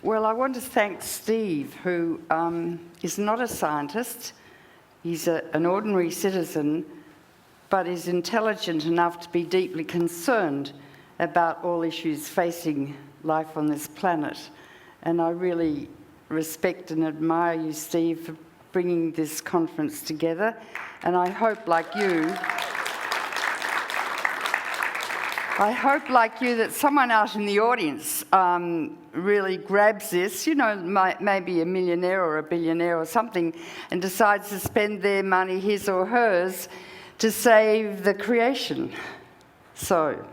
Well, I want to thank Steve, who is not a scientist. He's an ordinary citizen, but is intelligent enough to be deeply concerned about all issues facing life on this planet. And I really respect and admire you, Steve, for bringing this conference together. And I hope, like you, that someone out in the audience really grabs this, you know, maybe a millionaire or a billionaire or something, and decides to spend their money, his or hers, to save the creation. So,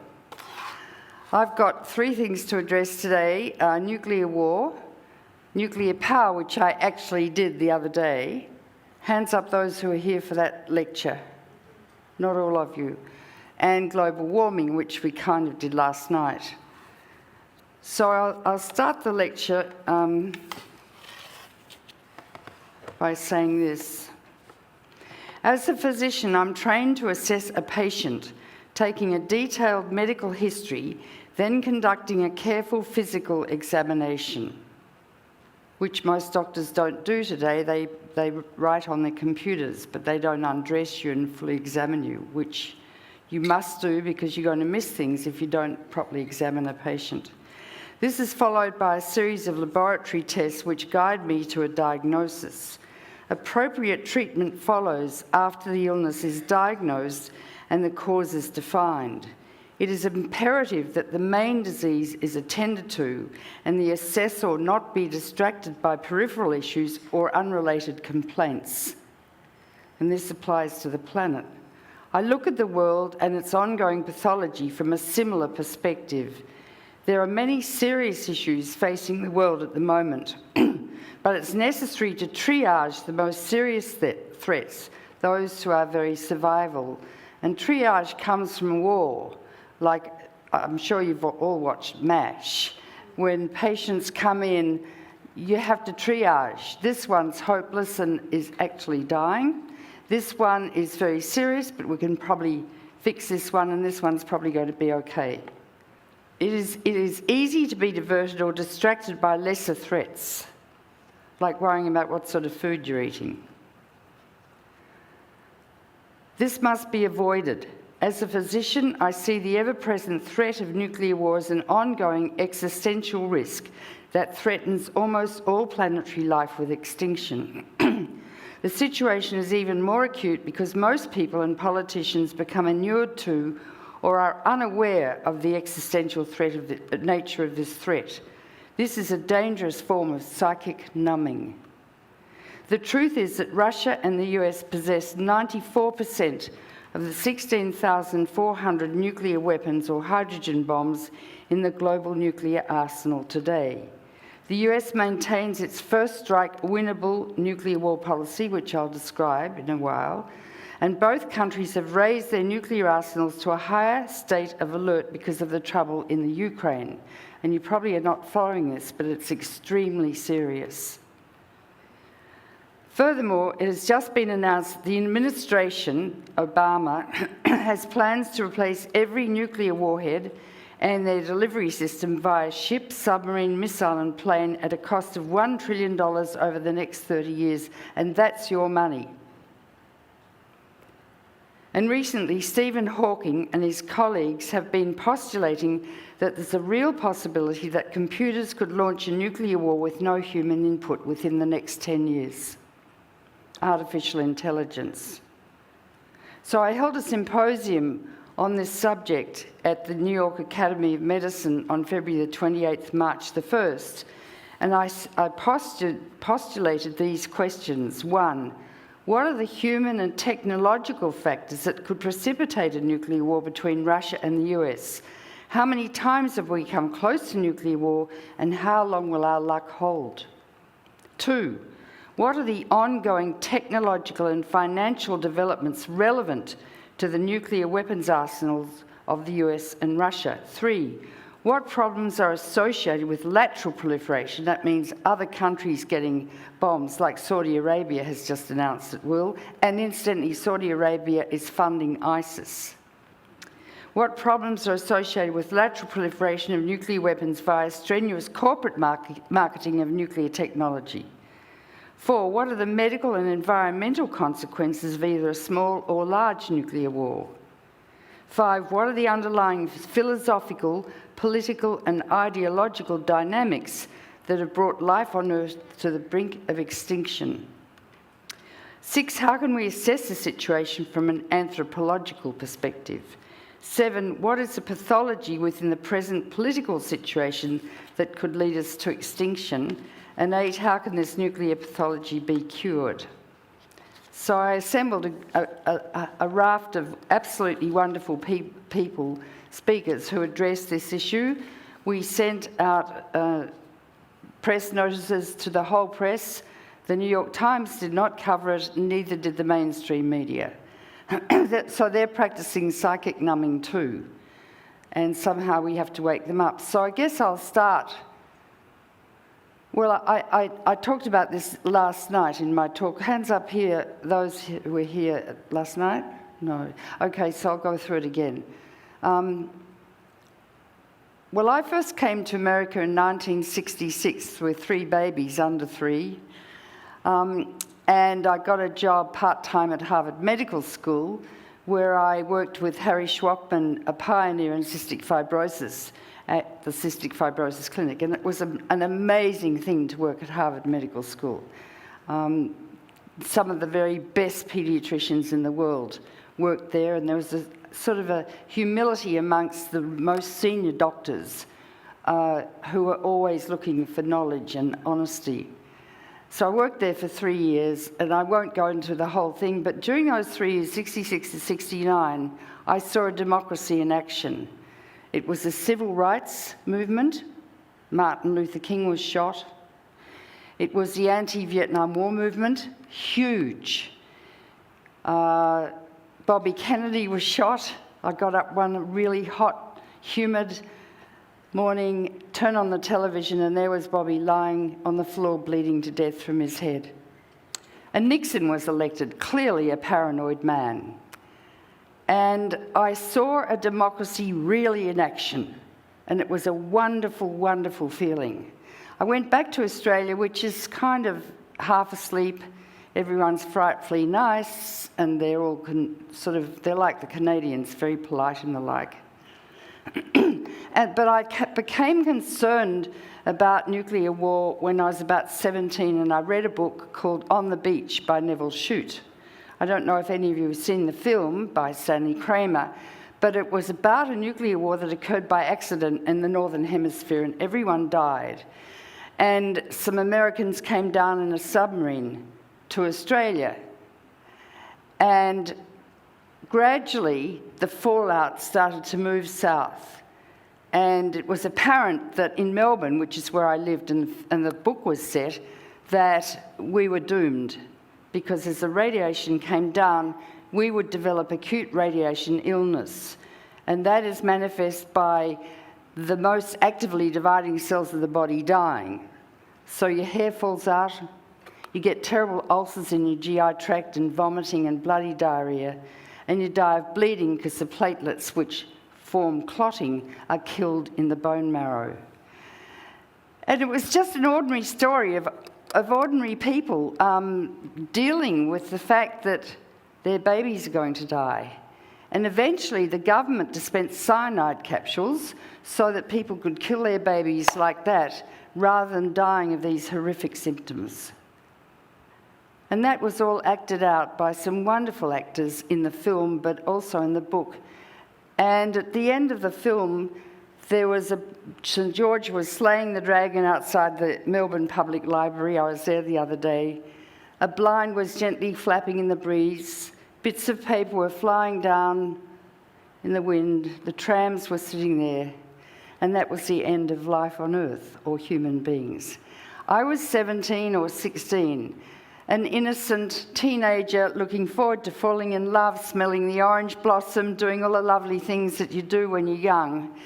I've got 3 things to address today: nuclear war, nuclear power, which I actually did the other day. Hands up those who are here for that lecture. Not all of you. And global warming, which we kind of did last night. So I'll start the lecture by saying this. As a physician, I'm trained to assess a patient, taking a detailed medical history, then conducting a careful physical examination, which most doctors don't do today. They write on their computers, but they don't undress you and fully examine you, which you must do because you're going to miss things if you don't properly examine a patient. This is followed by a series of laboratory tests which guide me to a diagnosis. Appropriate treatment follows after the illness is diagnosed and the cause is defined. It is imperative that the main disease is attended to and the assessor not be distracted by peripheral issues or unrelated complaints. And this applies to the planet. I look at the world and its ongoing pathology from a similar perspective. There are many serious issues facing the world at the moment, but it's necessary to triage the most serious threats, those who are very survival. And triage comes from war, like I'm sure you've all watched MASH. When patients come in, you have to triage. This one's hopeless and is actually dying. This one is very serious, but we can probably fix this one, and this one's probably going to be okay. It is easy to be diverted or distracted by lesser threats, like worrying about what sort of food you're eating. This must be avoided. As a physician, I see the ever-present threat of nuclear war as an ongoing existential risk that threatens almost all planetary life with extinction. The situation is even more acute because most people and politicians become inured to or are unaware of the existential nature of this threat. This is a dangerous form of psychic numbing. The truth is that Russia and the US possess 94% of the 16,400 nuclear weapons or hydrogen bombs in the global nuclear arsenal today. The US maintains its first strike winnable nuclear war policy, which I'll describe in a while, and both countries have raised their nuclear arsenals to a higher state of alert because of the trouble in the Ukraine. And you probably are not following this, but it's extremely serious. Furthermore, it has just been announced that the administration, Obama, has plans to replace every nuclear warhead and their delivery system via ship, submarine, missile and plane at a cost of $1 trillion over the next 30 years, and that's your money. And recently, Stephen Hawking and his colleagues have been postulating that there's a real possibility that computers could launch a nuclear war with no human input within the next 10 years. Artificial intelligence. So I held a symposium on this subject at the New York Academy of Medicine on February the 28th, March the 1st, and I postulated these questions. 1, what are the human and technological factors that could precipitate a nuclear war between Russia and the US? How many times have we come close to nuclear war, and how long will our luck hold? 2, what are the ongoing technological and financial developments relevant to the nuclear weapons arsenals of the US and Russia? 3, what problems are associated with lateral proliferation? That means other countries getting bombs, like Saudi Arabia has just announced it will, and incidentally, Saudi Arabia is funding ISIS. What problems are associated with lateral proliferation of nuclear weapons via strenuous corporate marketing of nuclear technology? 4, what are the medical and environmental consequences of either a small or large nuclear war? 5, what are the underlying philosophical, political and ideological dynamics that have brought life on Earth to the brink of extinction? 6, how can we assess the situation from an anthropological perspective? 7, what is the pathology within the present political situation that could lead us to extinction? And 8, how can this nuclear pathology be cured? So I assembled a raft of absolutely wonderful people, speakers, who addressed this issue. We sent out press notices to the whole press. The New York Times did not cover it, neither did the mainstream media. So they're practicing psychic numbing too, and somehow we have to wake them up. So I guess I'll start. Well, I talked about this last night in my talk. Hands up here, those who were here last night? No. Okay, so I'll go through it again. Well, I first came to America in 1966 with 3 babies under 3. And I got a job part-time at Harvard Medical School, where I worked with Harry Schwachman, a pioneer in cystic fibrosis, at the Cystic Fibrosis Clinic. And it was an amazing thing to work at Harvard Medical School. Some of the very best paediatricians in the world worked there, and there was a sort of a humility amongst the most senior doctors who were always looking for knowledge and honesty. So I worked there for 3 years, and I won't go into the whole thing, but during those 3 years, 66 to 69, I saw a democracy in action. It was a civil rights movement. Martin Luther King was shot. It was the anti-Vietnam War movement, huge. Bobby Kennedy was shot. I got up one really hot, humid morning, turned on the television, and there was Bobby lying on the floor bleeding to death from his head. And Nixon was elected, clearly a paranoid man. And I saw a democracy really in action, and it was a wonderful, wonderful feeling. I went back to Australia, which is kind of half asleep. Everyone's frightfully nice, and they're all they're like the Canadians, very polite and the like. But I became concerned about nuclear war when I was about 17, and I read a book called On the Beach by Neville Shute. I don't know if any of you have seen the film by Stanley Kramer, but it was about a nuclear war that occurred by accident in the Northern Hemisphere, and everyone died. And some Americans came down in a submarine to Australia. And gradually, the fallout started to move south. And it was apparent that in Melbourne, which is where I lived and the book was set, that we were doomed. Because as the radiation came down, we would develop acute radiation illness. And that is manifest by the most actively dividing cells of the body dying. So your hair falls out, you get terrible ulcers in your GI tract and vomiting and bloody diarrhea, and you die of bleeding because the platelets which form clotting are killed in the bone marrow. And it was just an ordinary story of ordinary people dealing with the fact that their babies are going to die. And eventually the government dispensed cyanide capsules so that people could kill their babies like that rather than dying of these horrific symptoms. And that was all acted out by some wonderful actors in the film, but also in the book. And at the end of the film, there was St. George was slaying the dragon outside the Melbourne Public Library. I was there the other day. A blind was gently flapping in the breeze. Bits of paper were flying down in the wind. The trams were sitting there. And that was the end of life on Earth, or human beings. I was 17 or 16, an innocent teenager looking forward to falling in love, smelling the orange blossom, doing all the lovely things that you do when you're young.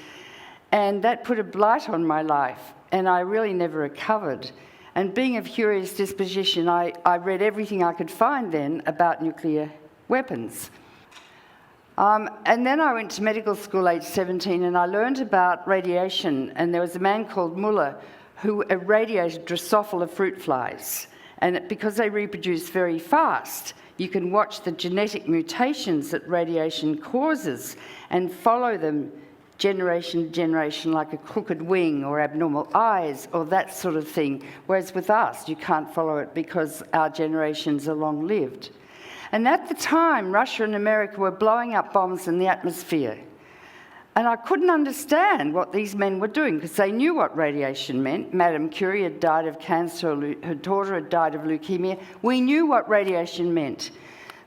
And that put a blight on my life, and I really never recovered. And being of curious disposition, I read everything I could find then about nuclear weapons. And then I went to medical school age 17 and I learned about radiation, and there was a man called Muller who irradiated Drosophila fruit flies. And because they reproduce very fast, you can watch the genetic mutations that radiation causes and follow them generation to generation, like a crooked wing or abnormal eyes or that sort of thing. Whereas with us, you can't follow it because our generations are long-lived. And at the time, Russia and America were blowing up bombs in the atmosphere. And I couldn't understand what these men were doing because they knew what radiation meant. Madame Curie had died of cancer, her daughter had died of leukemia. We knew what radiation meant.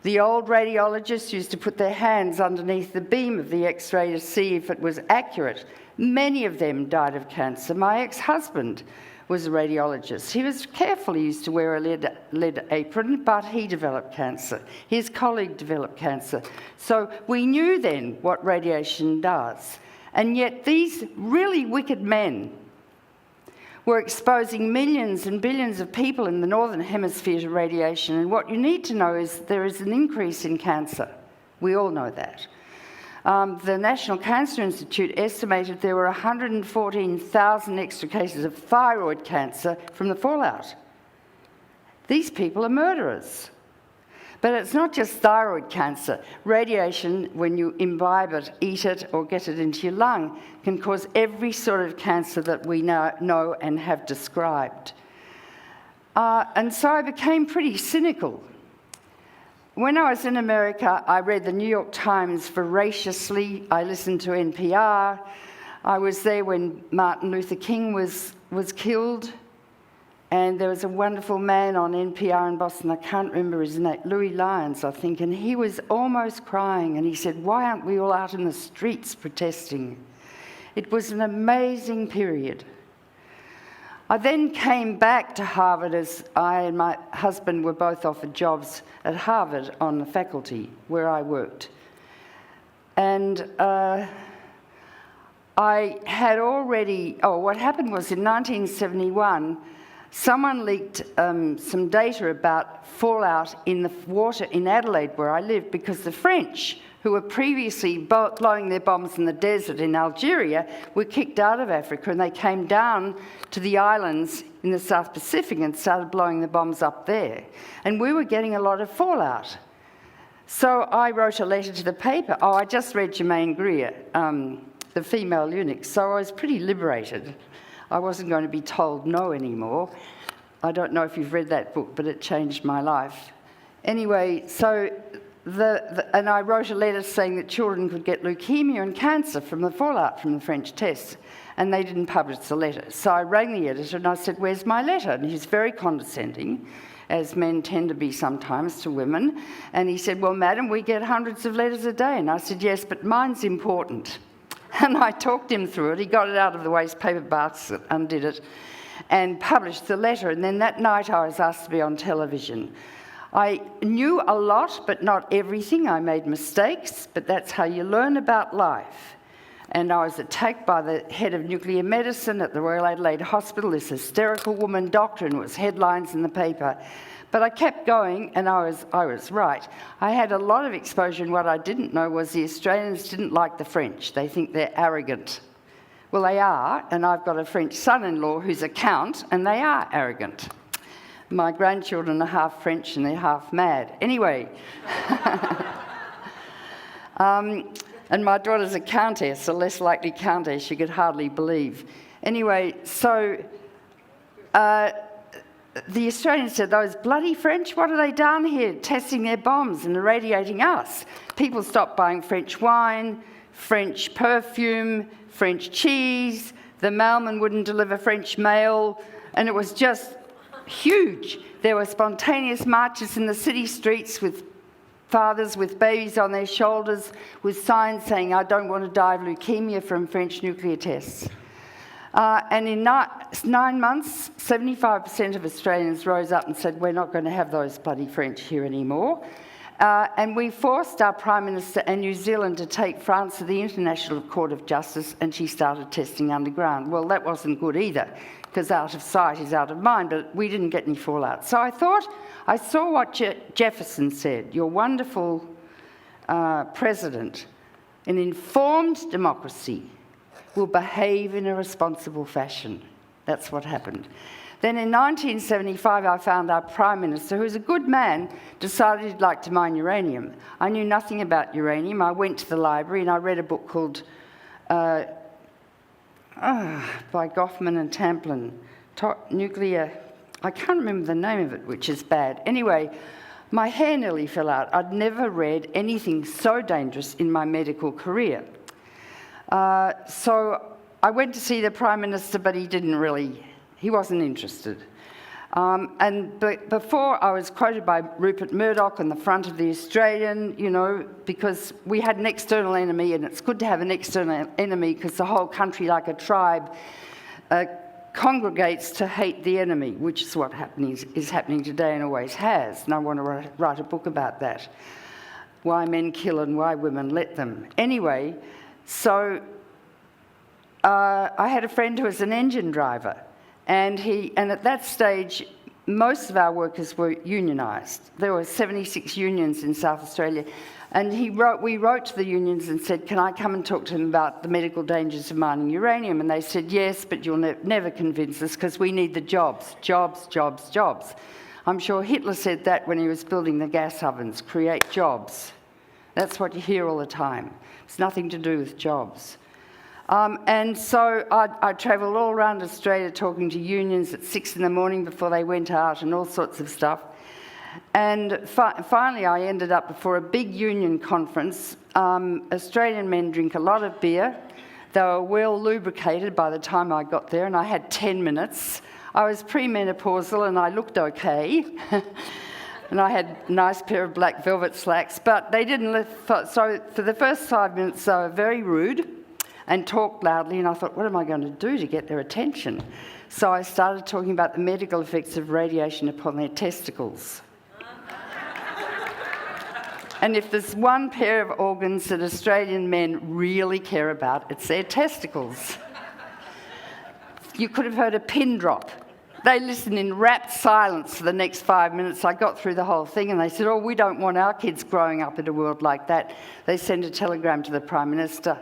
The old radiologists used to put their hands underneath the beam of the X-ray to see if it was accurate. Many of them died of cancer. My ex-husband was a radiologist. He was careful. He used to wear a lead apron, but he developed cancer. His colleague developed cancer. So we knew then what radiation does. And yet these really wicked men were exposing millions and billions of people in the Northern Hemisphere to radiation. And what you need to know is there is an increase in cancer. We all know that. The National Cancer Institute estimated there were 114,000 extra cases of thyroid cancer from the fallout. These people are murderers. But it's not just thyroid cancer. Radiation, when you imbibe it, eat it, or get it into your lung, can cause every sort of cancer that we now know and have described. And so I became pretty cynical. When I was in America, I read the New York Times voraciously. I listened to NPR. I was there when Martin Luther King was killed. And there was a wonderful man on NPR in Boston, I can't remember his name, Louis Lyons, I think, and he was almost crying. And he said, "Why aren't we all out in the streets protesting?" It was an amazing period. I then came back to Harvard as I and my husband were both offered jobs at Harvard on the faculty where I worked. And I had already, what happened was in 1971, someone leaked some data about fallout in the water in Adelaide where I lived, because the French, who were previously blowing their bombs in the desert in Algeria, were kicked out of Africa, and they came down to the islands in the South Pacific and started blowing the bombs up there. And we were getting a lot of fallout. So I wrote a letter to the paper. I just read Germaine Greer, The Female Eunuch, so I was pretty liberated. I wasn't going to be told no anymore. I don't know if you've read that book, but it changed my life. Anyway, so and I wrote a letter saying that children could get leukemia and cancer from the fallout from the French tests, and they didn't publish the letter. So I rang the editor and I said, "Where's my letter?" And he's very condescending, as men tend to be sometimes to women. And he said, "Well, madam, we get hundreds of letters a day." And I said, "Yes, but mine's important." And I talked him through it. He got it out of the waste paper basket, undid it, and published the letter. And then that night I was asked to be on television. I knew a lot, but not everything. I made mistakes, but that's how you learn about life. And I was attacked by the head of nuclear medicine at the Royal Adelaide Hospital, this hysterical woman doctor, and it was headlines in the paper. But I kept going, and I was right. I had a lot of exposure, and what I didn't know was the Australians didn't like the French. They think they're arrogant. Well, they are, and I've got a French son-in-law who's a count, and they are arrogant. My grandchildren are half French and they're half mad. Anyway, and my daughter's a countess, a less likely countess you could hardly believe. Anyway, so the Australians said, "Those bloody French, what have they done here, testing their bombs and irradiating us?" People stopped buying French wine, French perfume, French cheese. The mailman wouldn't deliver French mail, and it was just huge. There were spontaneous marches in the city streets with fathers with babies on their shoulders with signs saying, "I don't want to die of leukemia from French nuclear tests." And in 9 months, 75% of Australians rose up and said, "We're not going to have those bloody French here anymore." And we forced our Prime Minister and New Zealand to take France to the International Court of Justice, and she started testing underground. Well, that wasn't good either, because out of sight is out of mind, but we didn't get any fallout. So I thought, I saw what Jefferson said, your wonderful president, an informed democracy, will behave in a responsible fashion. That's what happened. Then in 1975, I found our Prime Minister, who's a good man, decided he'd like to mine uranium. I knew nothing about uranium. I went to the library and I read a book called, by Goffman and Tamplin, Nuclear, I can't remember the name of it, which is bad. Anyway, my hair nearly fell out. I'd never read anything so dangerous in my medical career. So I went to see the Prime Minister, but he wasn't interested. Before I was quoted by Rupert Murdoch on the front of The Australian, you know, because we had an external enemy, and it's good to have an external enemy because the whole country, like a tribe, congregates to hate the enemy, which is what is happening today and always has. And I want to write a book about that. Why men kill and why women let them. Anyway, so I had a friend who was an engine driver, and at that stage, most of our workers were unionised. There were 76 unions in South Australia, and we wrote to the unions and said, can I come and talk to them about the medical dangers of mining uranium? And they said, yes, but you'll never convince us because we need the jobs, jobs, jobs, jobs. I'm sure Hitler said that when he was building the gas ovens, create jobs. That's what you hear all the time. It's nothing to do with jobs. And so I travelled all around Australia talking to unions at 6 in the morning before they went out and all sorts of stuff. And finally I ended up before a big union conference. Australian men drink a lot of beer. They were well lubricated by the time I got there, and I had 10 minutes. I was premenopausal and I looked okay. And I had a nice pair of black velvet slacks, but they didn't lift. So for the first 5 minutes they were very rude and talked loudly, and I thought, what am I going to do to get their attention? So I started talking about the medical effects of radiation upon their testicles. And if there's one pair of organs that Australian men really care about, it's their testicles. You could have heard a pin drop. They listened in rapt silence for the next 5 minutes. I got through the whole thing and they said, oh, we don't want our kids growing up in a world like that. They sent a telegram to the Prime Minister.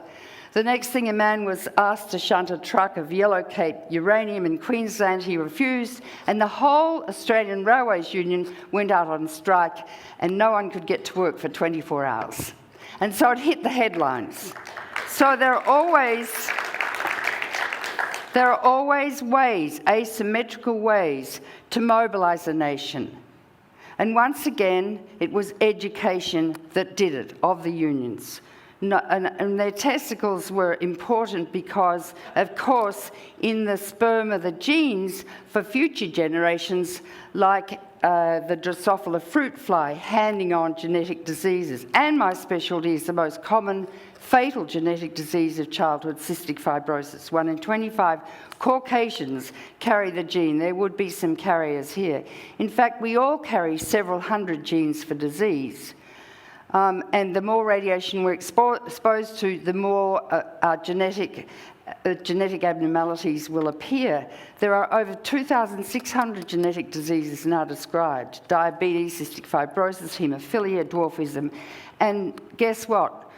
The next thing, a man was asked to shunt a truck of yellow cape uranium in Queensland. He refused, and the whole Australian Railways Union went out on strike, and no one could get to work for 24 hours. And so it hit the headlines. So there are always ways, asymmetrical ways, to mobilise a nation. And once again, it was education that did it, of the unions. No, and their testicles were important because, of course, in the sperm are the genes for future generations, like the Drosophila fruit fly, handing on genetic diseases. And my specialty is the most common fatal genetic disease of childhood, cystic fibrosis. 1 in 25 Caucasians carry the gene. There would be some carriers here. In fact, we all carry several hundred genes for disease. And the more radiation we're exposed to, the more genetic abnormalities will appear. There are over 2,600 genetic diseases now described: diabetes, cystic fibrosis, haemophilia, dwarfism. And guess what?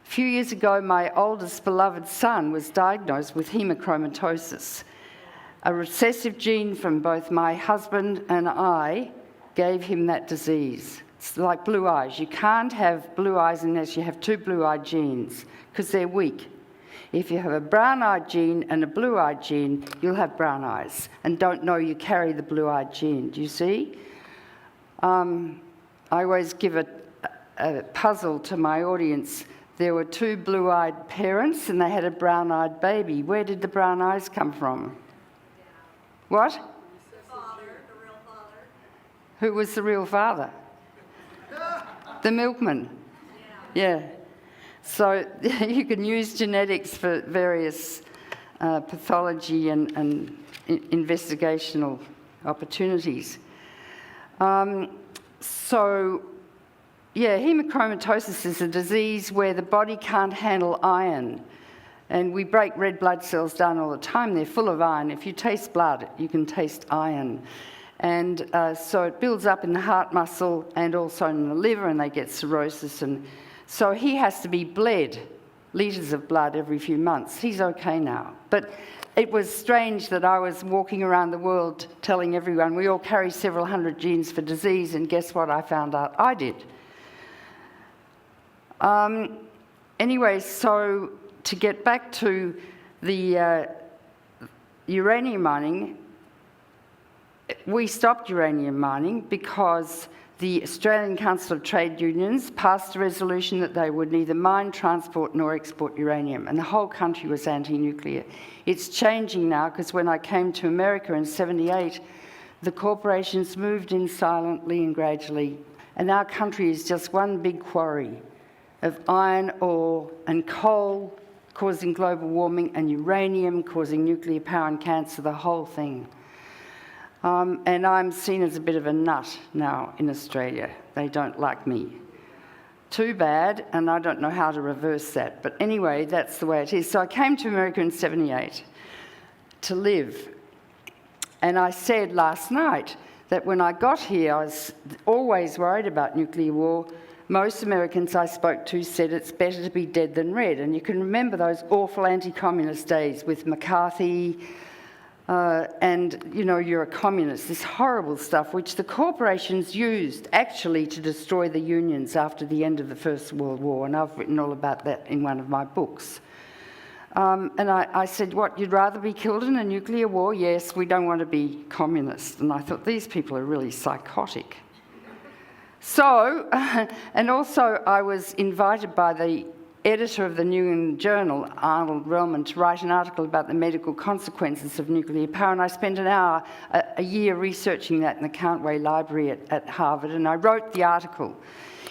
A few years ago, my oldest beloved son was diagnosed with hemochromatosis. A recessive gene from both my husband and I gave him that disease. It's like blue eyes. You can't have blue eyes unless you have two blue-eyed genes because they're weak. If you have a brown-eyed gene and a blue-eyed gene, you'll have brown eyes and don't know you carry the blue-eyed gene. Do you see? I always give a puzzle to my audience. There were two blue-eyed parents and they had a brown-eyed baby. Where did the brown eyes come from? What? The father, the real father. Who was the real father? The milkman. Yeah. So you can use genetics for various pathology and investigational opportunities. Hemochromatosis is a disease where the body can't handle iron. And we break red blood cells down all the time. They're full of iron. If you taste blood, you can taste iron. And so it builds up in the heart muscle and also in the liver, and they get cirrhosis and So he has to be bled, litres of blood every few months. He's okay now. But it was strange that I was walking around the world telling everyone we all carry several hundred genes for disease, and guess what I found out? I did. Anyway, so to get back to the uranium mining, we stopped uranium mining because the Australian Council of Trade Unions passed a resolution that they would neither mine, transport nor export uranium, and the whole country was anti-nuclear. It's changing now, because when I came to America in '78, the corporations moved in silently and gradually, and our country is just one big quarry of iron ore and coal causing global warming and uranium causing nuclear power and cancer, the whole thing. And I'm seen as a bit of a nut now in Australia. They don't like me. Too bad, and I don't know how to reverse that. But anyway, that's the way it is. So I came to America in '78 to live. And I said last night that when I got here, I was always worried about nuclear war. Most Americans I spoke to said it's better to be dead than red. And you can remember those awful anti-communist days with McCarthy, and, you know, you're a communist, this horrible stuff which the corporations used actually to destroy the unions after the end of the First World War, and I've written all about that in one of my books. And I said, what, you'd rather be killed in a nuclear war? Yes, we don't want to be communist. And I thought, these people are really psychotic. So, and also I was invited by the editor of the New England Journal, Arnold Relman, to write an article about the medical consequences of nuclear power, and I spent an hour, a year researching that in the Countway Library at Harvard, and I wrote the article.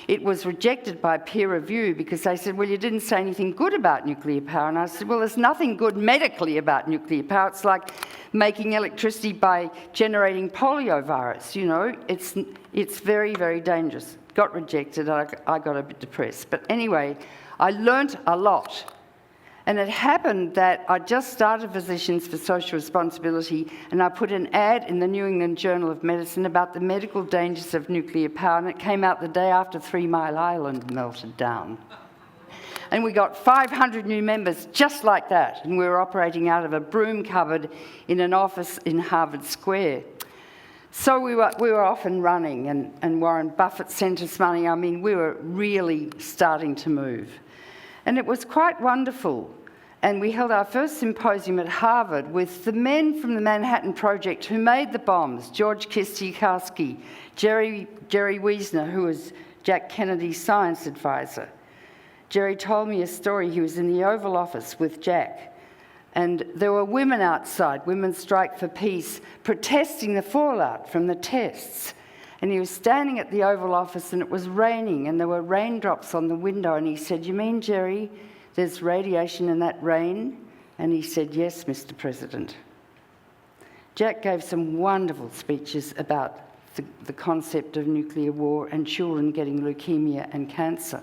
It was rejected by peer review because they said, well, you didn't say anything good about nuclear power, and I said, well, there's nothing good medically about nuclear power. It's like making electricity by generating poliovirus, you know. It's very, very dangerous. Got rejected, I got a bit depressed. But anyway, I learnt a lot. And it happened that I just started Physicians for Social Responsibility, and I put an ad in the New England Journal of Medicine about the medical dangers of nuclear power, and it came out the day after 3 Mile Island melted down. And we got 500 new members just like that, and we were operating out of a broom cupboard in an office in Harvard Square. So we were off and running, and Warren Buffett sent us money. I mean, we were really starting to move. And it was quite wonderful. And we held our first symposium at Harvard with the men from the Manhattan Project who made the bombs, George Kistiakowsky, Jerry Wiesner, who was Jack Kennedy's science advisor. Jerry told me a story. He was in the Oval Office with Jack, and there were women outside, Women Strike for Peace, protesting the fallout from the tests. And he was standing at the Oval Office, and it was raining, and there were raindrops on the window, and he said, "You mean, Jerry, there's radiation in that rain?" And he said, "Yes, Mr. President." Jack gave some wonderful speeches about the concept of nuclear war and children getting leukemia and cancer.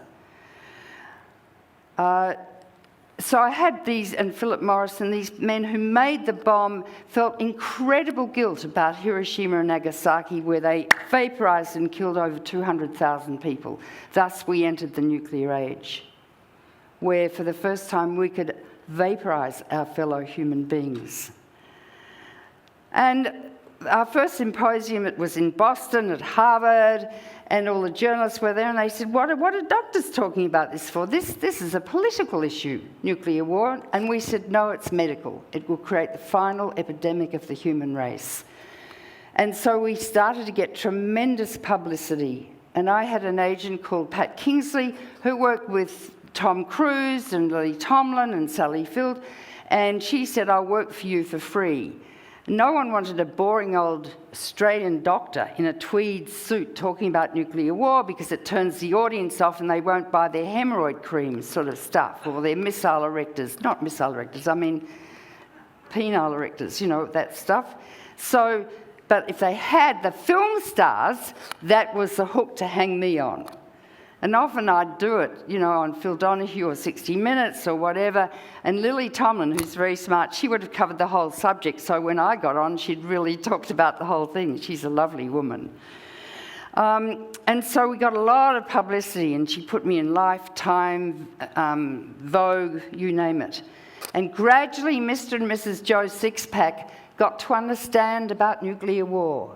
So I had these, and Philip Morrison, these men who made the bomb felt incredible guilt about Hiroshima and Nagasaki, where they vaporized and killed over 200,000 people. Thus, we entered the nuclear age, where for the first time we could vaporize our fellow human beings. And our first symposium, it was in Boston at Harvard, and all the journalists were there, and they said, what are doctors talking about this for? This is a political issue, nuclear war. And we said, no, it's medical. It will create the final epidemic of the human race. And so we started to get tremendous publicity. And I had an agent called Pat Kingsley who worked with Tom Cruise and Lily Tomlin and Sally Field, and she said, "I'll work for you for free." No one wanted a boring old Australian doctor in a tweed suit talking about nuclear war because it turns the audience off and they won't buy their hemorrhoid cream sort of stuff, or their missile erectors. Not missile erectors, I mean penile erectors, you know, that stuff. So, but if they had the film stars, that was the hook to hang me on. And often I'd do it, you know, on Phil Donahue or 60 Minutes or whatever. And Lily Tomlin, who's very smart, she would have covered the whole subject. So when I got on, she'd really talked about the whole thing. She's a lovely woman. And so we got a lot of publicity, and she put me in Lifetime, Vogue, you name it. And gradually, Mr. and Mrs. Joe Sixpack got to understand about nuclear war.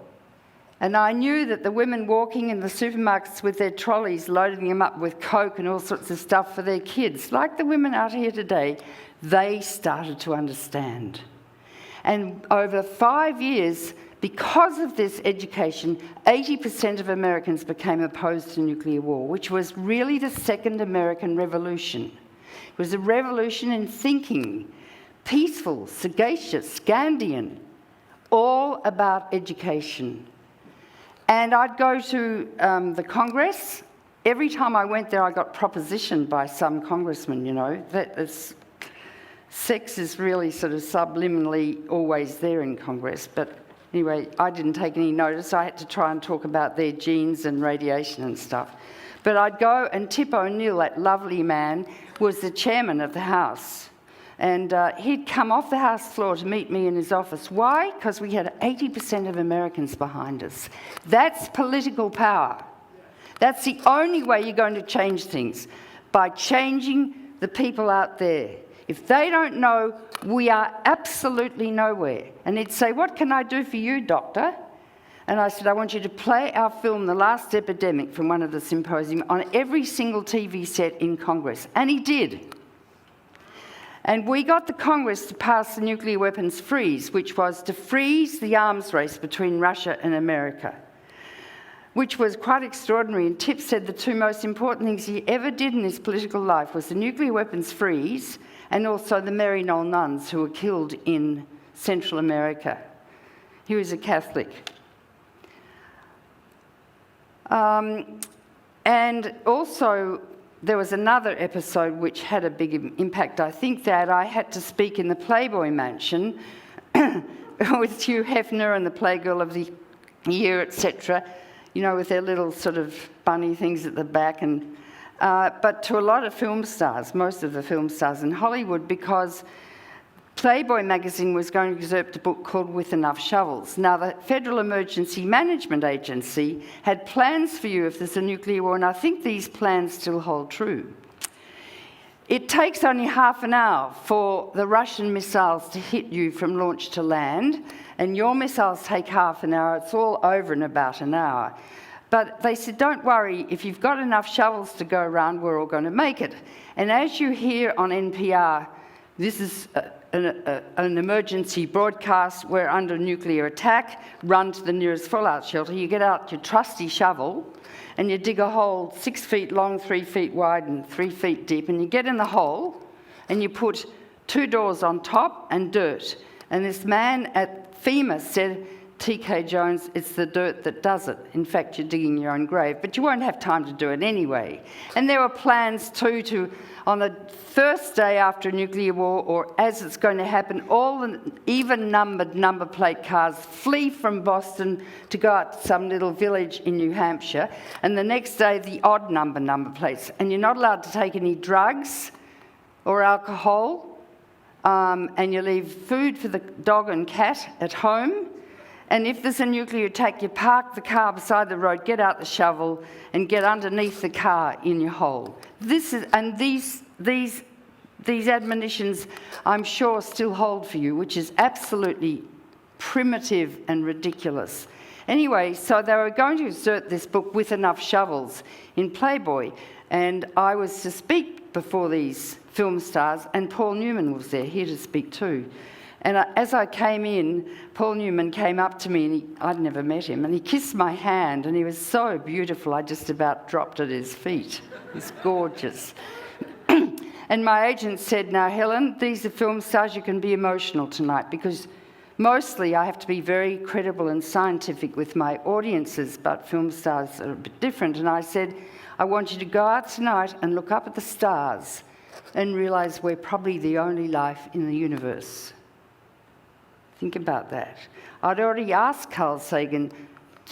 And I knew that the women walking in the supermarkets with their trolleys, loading them up with Coke and all sorts of stuff for their kids, like the women out here today, they started to understand. And over 5 years, because of this education, 80% of Americans became opposed to nuclear war, which was really the Second American Revolution. It was a revolution in thinking, peaceful, sagacious, Gandhian, all about education. And I'd go to the Congress. Every time I went there, I got propositioned by some congressman, you know. Sex is really sort of subliminally always there in Congress. But anyway, I didn't take any notice. I had to try and talk about their genes and radiation and stuff. But I'd go, and Tip O'Neill, that lovely man, was the chairman of the House. And he'd come off the House floor to meet me in his office. Why? Because we had 80% of Americans behind us. That's political power. That's the only way you're going to change things, by changing the people out there. If they don't know, we are absolutely nowhere. And he'd say, "What can I do for you, doctor?" And I said, "I want you to play our film, The Last Epidemic," from one of the symposium, on every single TV set in Congress. And he did. And we got the Congress to pass the nuclear weapons freeze, which was to freeze the arms race between Russia and America, which was quite extraordinary. And Tip said the two most important things he ever did in his political life was the nuclear weapons freeze and also the Maryknoll nuns who were killed in Central America. He was a Catholic. And also, there was another episode which had a big impact. I think that I had to speak in the Playboy Mansion with Hugh Hefner and the Playgirl of the Year, etc., you know, with their little sort of bunny things at the back. And but to a lot of film stars, most of the film stars in Hollywood, because Playboy magazine was going to excerpt a book called With Enough Shovels. Now, the Federal Emergency Management Agency had plans for you if there's a nuclear war, and I think these plans still hold true. It takes only half an hour for the Russian missiles to hit you from launch to land, and your missiles take half an hour. It's all over in about an hour. But they said, "Don't worry, if you've got enough shovels to go around, we're all going to make it." And as you hear on NPR, this is an emergency broadcast. We're under nuclear attack. Run to the nearest fallout shelter. You get out your trusty shovel and you dig a hole 6 feet long, 3 feet wide and 3 feet deep, and you get in the hole and you put 2 doors on top and dirt. And this man at FEMA said, "TK Jones, it's the dirt that does it. In fact, you're digging your own grave, but you won't have time to do it anyway." And there were plans too to, on the first day after a nuclear war, or as it's going to happen, all the even-numbered number plate cars flee from Boston to go out to some little village in New Hampshire, and the next day the odd number plates. And you're not allowed to take any drugs or alcohol, and you leave food for the dog and cat at home. And if there's a nuclear attack, you park the car beside the road, get out the shovel, and get underneath the car in your hole. These admonitions, I'm sure, still hold for you, which is absolutely primitive and ridiculous. Anyway, so they were going to insert this book, With Enough Shovels, in Playboy, and I was to speak before these film stars, and Paul Newman was there, here to speak too. And as I came in, Paul Newman came up to me, and I'd never met him, and he kissed my hand, and he was so beautiful, I just about dropped at his feet. He's gorgeous. And my agent said, "Now, Helen, these are film stars, you can be emotional tonight," because mostly I have to be very credible and scientific with my audiences, but film stars are a bit different. And I said, "I want you to go out tonight and look up at the stars and realise we're probably the only life in the universe." Think about that. I'd already asked Carl Sagan,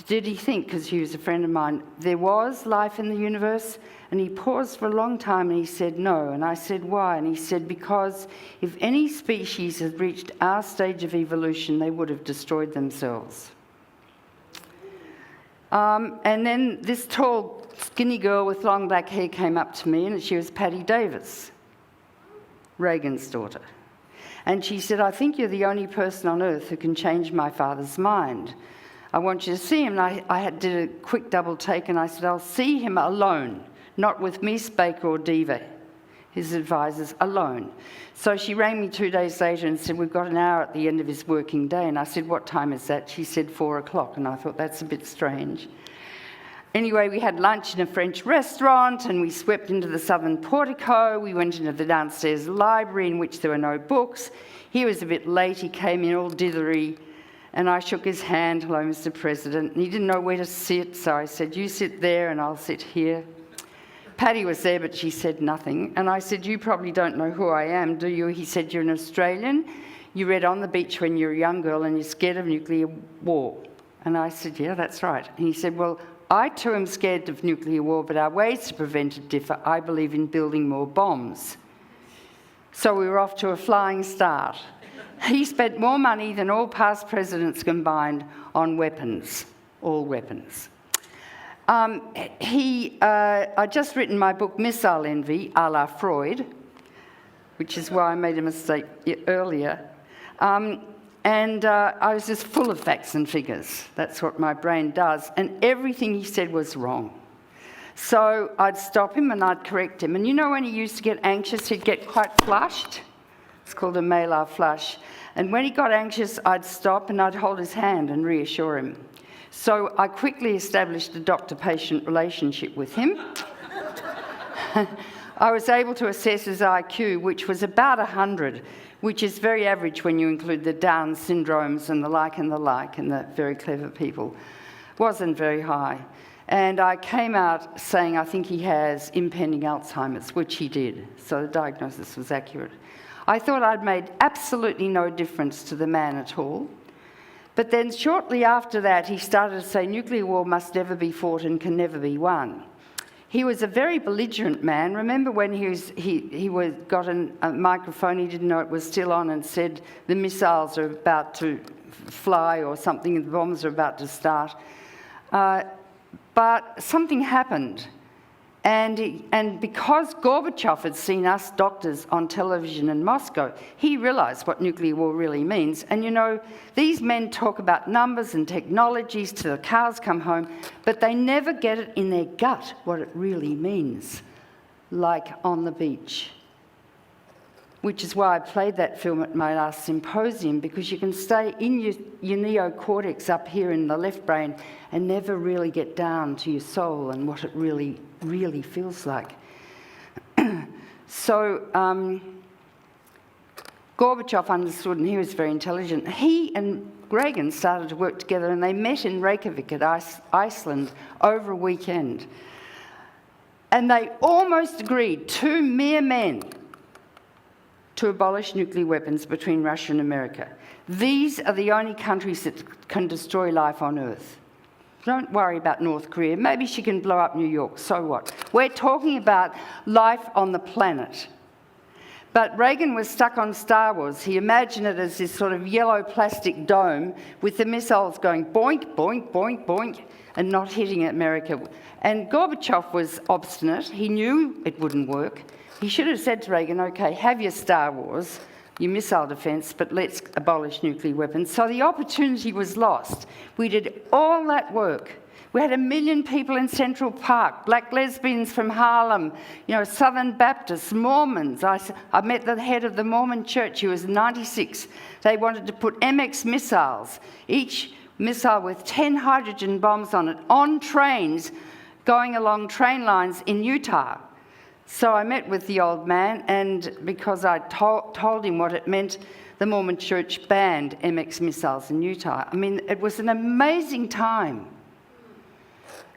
did he think, because he was a friend of mine, there was life in the universe? And he paused for a long time and he said no. And I said, "Why?" And he said, "Because if any species had reached our stage of evolution, they would have destroyed themselves." And then this tall, skinny girl with long black hair came up to me, and she was Patty Davis, Reagan's daughter. And she said, "I think you're the only person on earth who can change my father's mind. I want you to see him." And I did a quick double take, and I said, "I'll see him alone, not with Miss Baker or Diva, his advisors, alone." So she rang me 2 days later and said, "We've got an hour at the end of his working day." And I said, "What time is that?" She said, 4 o'clock. And I thought, that's a bit strange. Anyway, we had lunch in a French restaurant, and we swept into the southern portico. We went into the downstairs library, in which there were no books. He was a bit late. He came in all dithery, and I shook his hand. "Hello, Mr. President." And he didn't know where to sit, so I said, "You sit there and I'll sit here." Patty was there, but she said nothing. And I said, "You probably don't know who I am, do you?" He said, "You're an Australian. You read On the Beach when you were a young girl, and you're scared of nuclear war." And I said, "Yeah, that's right." And he said, "Well, I too am scared of nuclear war, but our ways to prevent it differ. I believe in building more bombs." So we were off to a flying start. He spent more money than all past presidents combined on weapons, all weapons. I'd just written my book, Missile Envy, a la Freud, which is why I made a mistake earlier. I was just full of facts and figures. That's what my brain does. And everything he said was wrong. So I'd stop him and I'd correct him. And you know, when he used to get anxious, he'd get quite flushed. It's called a malar flush. And when he got anxious, I'd stop and I'd hold his hand and reassure him. So I quickly established a doctor-patient relationship with him. I was able to assess his IQ, which was about 100, which is very average when you include the Down syndromes and the like, and the very clever people. Wasn't very high. And I came out saying, I think he has impending Alzheimer's, which he did. So the diagnosis was accurate. I thought I'd made absolutely no difference to the man at all. But then shortly after that, he started to say nuclear war must never be fought and can never be won. He was a very belligerent man. Remember when he got a microphone, he didn't know it was still on, and said the missiles are about to fly or something, the bombs are about to start. But something happened. And because Gorbachev had seen us doctors on television in Moscow, he realised what nuclear war really means. And you know, these men talk about numbers and technologies till the cows come home, but they never get it in their gut what it really means, like On the Beach. Which is why I played that film at my last symposium, because you can stay in your neocortex up here in the left brain and never really get down to your soul and what it really feels like. So Gorbachev understood, and he was very intelligent. He and Reagan started to work together, and they met in Reykjavik at Iceland over a weekend. And they almost agreed, two mere men, to abolish nuclear weapons between Russia and America. These are the only countries that can destroy life on Earth. Don't worry about North Korea. Maybe she can blow up New York, so what? We're talking about life on the planet. But Reagan was stuck on Star Wars. He imagined it as this sort of yellow plastic dome with the missiles going boink, boink, boink, boink, and not hitting America. And Gorbachev was obstinate. He knew it wouldn't work. He should have said to Reagan, okay, have your Star Wars, your missile defence, but let's abolish nuclear weapons. So the opportunity was lost. We did all that work. We had 1 million people in Central Park, black lesbians from Harlem, you know, Southern Baptists, Mormons. I met the head of the Mormon church, he was 96. They wanted to put MX missiles, each missile with 10 hydrogen bombs on it, on trains going along train lines in Utah. So I met with the old man, and because I told him what it meant, the Mormon church banned MX missiles in Utah. I mean, it was an amazing time.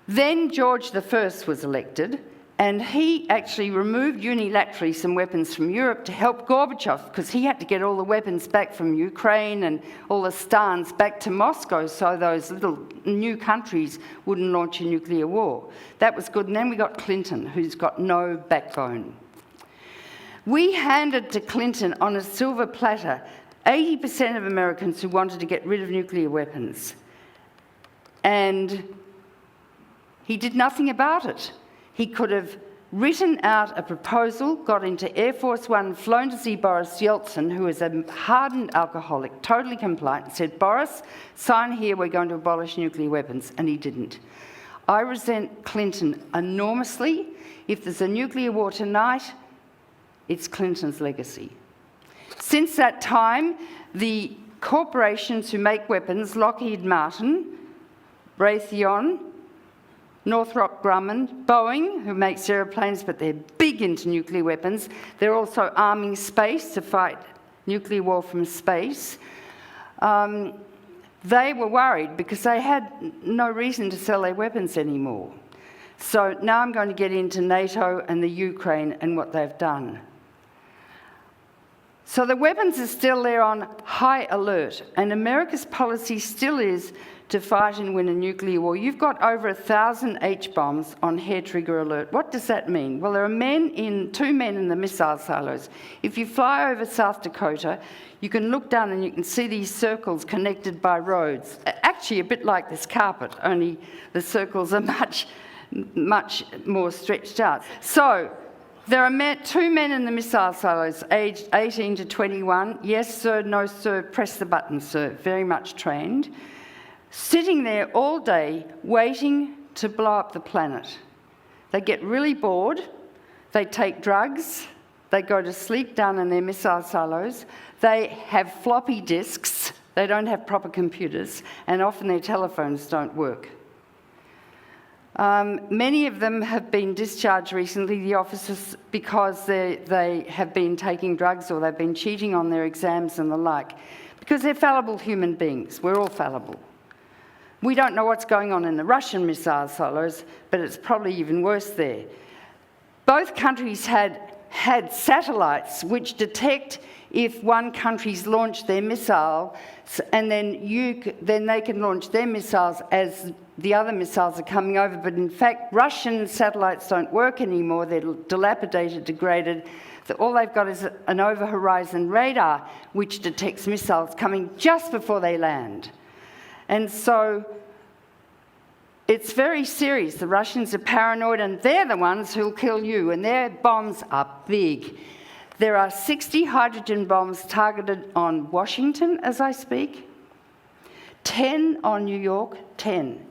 Then George I was elected, and he actually removed unilaterally some weapons from Europe to help Gorbachev, because he had to get all the weapons back from Ukraine and all the stans back to Moscow so those little new countries wouldn't launch a nuclear war. That was good. And then we got Clinton, who's got no backbone. We handed to Clinton on a silver platter 80% of Americans who wanted to get rid of nuclear weapons. And He did nothing about it. He could have written out a proposal, got into Air Force One, flown to see Boris Yeltsin, who is a hardened alcoholic, totally compliant, and said, Boris, sign here, we're going to abolish nuclear weapons, and he didn't. I resent Clinton enormously. If there's a nuclear war tonight, it's Clinton's legacy. Since that time, the corporations who make weapons, Lockheed Martin, Raytheon, Northrop Grumman, Boeing, who makes aeroplanes, but they're big into nuclear weapons. They're also arming space to fight nuclear war from space. They were worried because they had no reason to sell their weapons anymore. So now I'm going to get into NATO and the Ukraine and what they've done. So the weapons are still there on high alert, and America's policy still is to fight and win a nuclear war. You've got over 1,000 H-bombs on hair trigger alert. What does that mean? Well, there are two men in the missile silos. If you fly over South Dakota, you can look down and you can see these circles connected by roads. Actually, a bit like this carpet, only the circles are much more stretched out. So there are two men in the missile silos, aged 18 to 21. Yes, sir, no, sir, press the button, sir. Very much trained. Sitting there all day waiting to blow up the planet. They get really bored, they take drugs, they go to sleep down in their missile silos, they have floppy disks, they don't have proper computers, and often their telephones don't work. Many of them have been discharged recently, the officers, because they have been taking drugs or they've been cheating on their exams and the like, because they're fallible human beings. We're all fallible. We don't know what's going on in the Russian missile silos, but it's probably even worse there. Both countries had satellites which detect if one country's launched their missile, and then they can launch their missiles as the other missiles are coming over. But in fact, Russian satellites don't work anymore. They're dilapidated, degraded. All they've got is an over-horizon radar which detects missiles coming just before they land. And so it's very serious. The Russians are paranoid, and they're the ones who'll kill you, and their bombs are big. There are 60 hydrogen bombs targeted on Washington as I speak, 10 on New York, 10.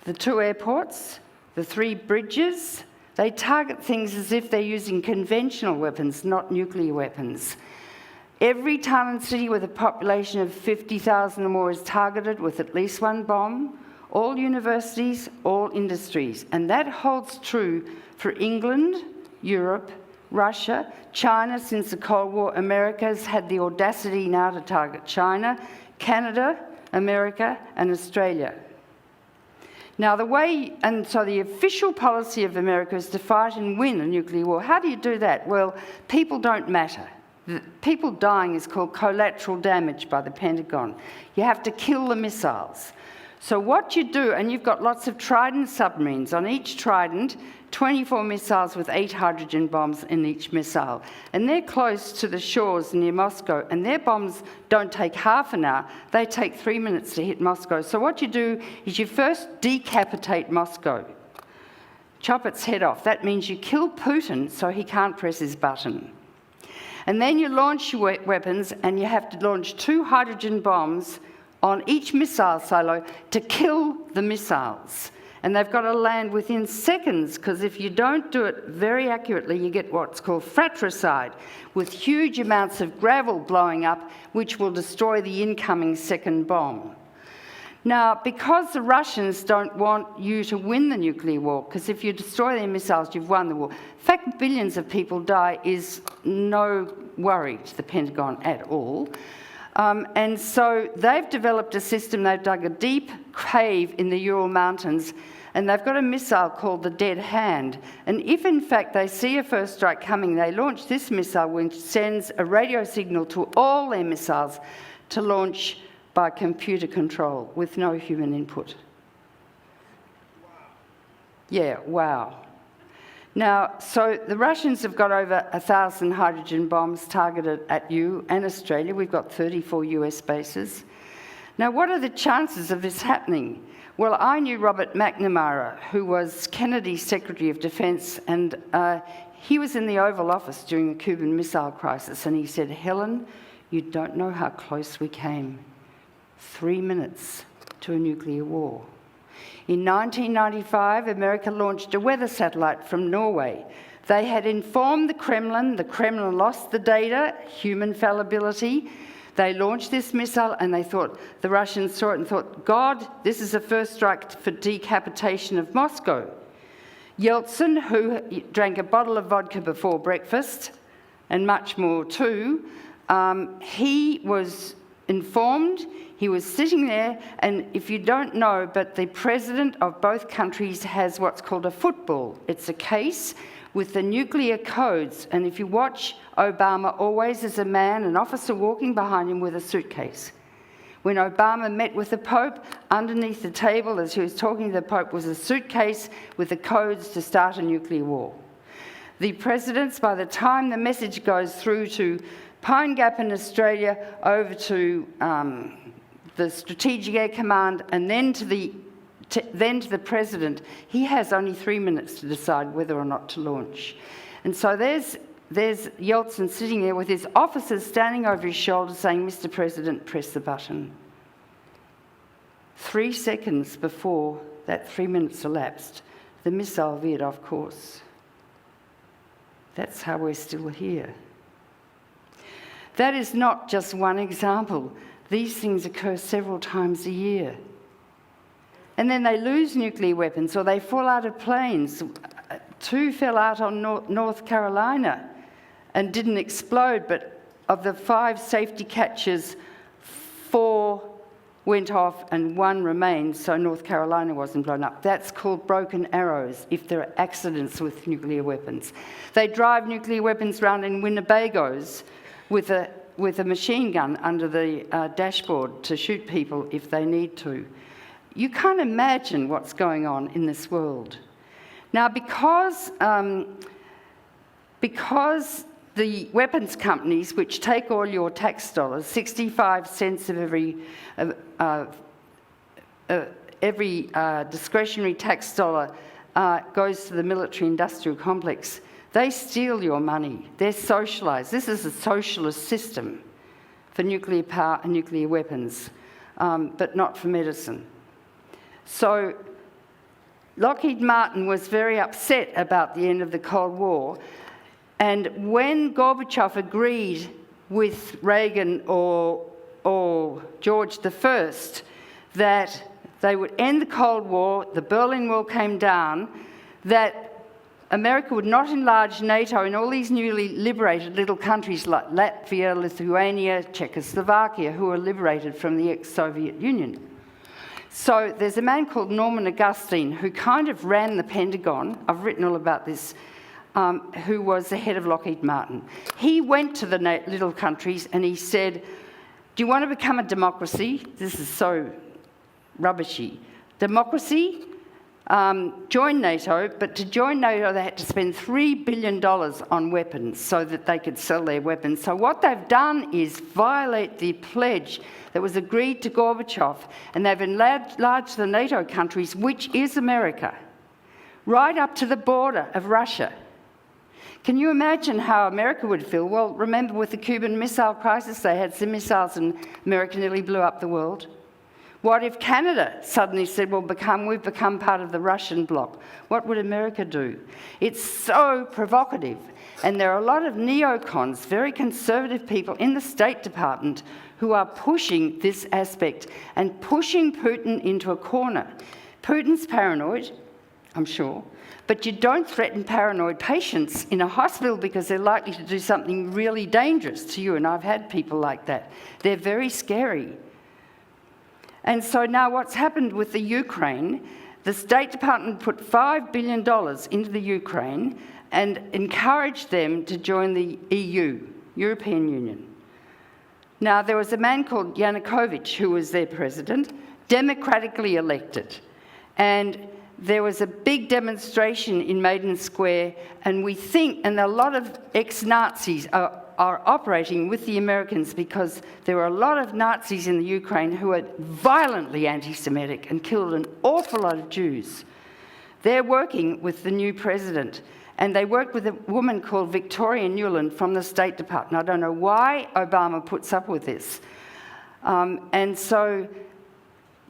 The 2 airports, the 3 bridges, they target things as if they're using conventional weapons, not nuclear weapons. Every town and city with a population of 50,000 or more is targeted with at least one bomb. All universities, all industries. And that holds true for England, Europe, Russia, China. Since the Cold War, America's had the audacity now to target China, Canada, America, and Australia. Now so the official policy of America is to fight and win a nuclear war. How do you do that? Well, people don't matter. People dying is called collateral damage by the Pentagon. You have to kill the missiles. So what you do, and you've got lots of Trident submarines. On each Trident, 24 missiles with 8 hydrogen bombs in each missile. And they're close to the shores near Moscow, and their bombs don't take half an hour. They take 3 minutes to hit Moscow. So what you do is you first decapitate Moscow. Chop its head off. That means you kill Putin so he can't press his button. And then you launch your weapons, and you have to launch 2 hydrogen bombs on each missile silo to kill the missiles. And they've got to land within seconds, because if you don't do it very accurately, you get what's called fratricide, with huge amounts of gravel blowing up, which will destroy the incoming second bomb. Now, because the Russians don't want you to win the nuclear war, because if you destroy their missiles, you've won the war. The fact billions of people die is no worry to the Pentagon at all. And so they've developed a system. They've dug a deep cave in the Ural Mountains, and they've got a missile called the Dead Hand. And if, in fact, they see a first strike coming, they launch this missile, which sends a radio signal to all their missiles to launch by computer control with no human input. Wow. Yeah, wow. Now, so the Russians have got over 1,000 hydrogen bombs targeted at you and Australia. We've got 34 US bases. Now, what are the chances of this happening? Well, I knew Robert McNamara, who was Kennedy's Secretary of Defence, and he was in the Oval Office during the Cuban Missile Crisis, and he said, "Helen, you don't know how close we came. 3 minutes to a nuclear war." In 1995, America launched a weather satellite from Norway. They had informed the Kremlin lost the data, human fallibility. They launched this missile and they thought, the Russians saw it and thought, God, this is a first strike for decapitation of Moscow. Yeltsin, who drank a bottle of vodka before breakfast, and much more too, he was informed, he was sitting there, and if you don't know, but the president of both countries has what's called a football. It's a case with the nuclear codes, and if you watch Obama, always there's a man, an officer walking behind him with a suitcase. When Obama met with the Pope, underneath the table as he was talking to the Pope was a suitcase with the codes to start a nuclear war. The presidents, by the time the message goes through to Pine Gap in Australia, over to the Strategic Air Command, and then to the president, he has only 3 minutes to decide whether or not to launch. And so there's Yeltsin sitting there with his officers standing over his shoulder saying, "Mr. President, press the button." 3 seconds before that 3 minutes elapsed, the missile veered off course. That's how we're still here. That is not just one example. These things occur several times a year. And then they lose nuclear weapons or they fall out of planes. 2 fell out on North Carolina and didn't explode, but of the 5 safety catches, 4 went off and 1 remained, so North Carolina wasn't blown up. That's called broken arrows if there are accidents with nuclear weapons. They drive nuclear weapons around in Winnebagos with a machine gun under the dashboard to shoot people if they need to. You can't imagine what's going on in this world. Now, because the weapons companies, which take all your tax dollars, 65 cents of every discretionary tax dollar goes to the military-industrial complex, they steal your money. They're socialised. This is a socialist system for nuclear power and nuclear weapons, but not for medicine. So Lockheed Martin was very upset about the end of the Cold War, and when Gorbachev agreed with Reagan or George I that they would end the Cold War, the Berlin Wall came down, that America would not enlarge NATO in all these newly liberated little countries like Latvia, Lithuania, Czechoslovakia, who were liberated from the ex-Soviet Union. So there's a man called Norman Augustine who kind of ran the Pentagon. I've written all about this, who was the head of Lockheed Martin. He went to the little countries and he said, "Do you want to become a democracy?" This is so rubbishy. Democracy? Join NATO, but to join NATO they had to spend $3 billion on weapons so that they could sell their weapons. So what they've done is violate the pledge that was agreed to Gorbachev, and they've enlarged the NATO countries, which is America, right up to the border of Russia. Can you imagine how America would feel? Well, remember with the Cuban Missile Crisis, they had some missiles and America nearly blew up the world. What if Canada suddenly said, well, we've become part of the Russian bloc? What would America do? It's so provocative. And there are a lot of neocons, very conservative people in the State Department who are pushing this aspect and pushing Putin into a corner. Putin's paranoid, I'm sure, but you don't threaten paranoid patients in a hospital because they're likely to do something really dangerous to you, and I've had people like that. They're very scary. And so now what's happened with the Ukraine, the State Department put $5 billion into the Ukraine and encouraged them to join the EU, European Union. Now, there was a man called Yanukovych who was their president, democratically elected. And there was a big demonstration in Maiden Square, and we think, and a lot of ex-Nazis are are operating with the Americans because there were a lot of Nazis in the Ukraine who were violently anti-Semitic and killed an awful lot of Jews. They're working with the new president, and they worked with a woman called Victoria Nuland from the State Department. I don't know why Obama puts up with this. And so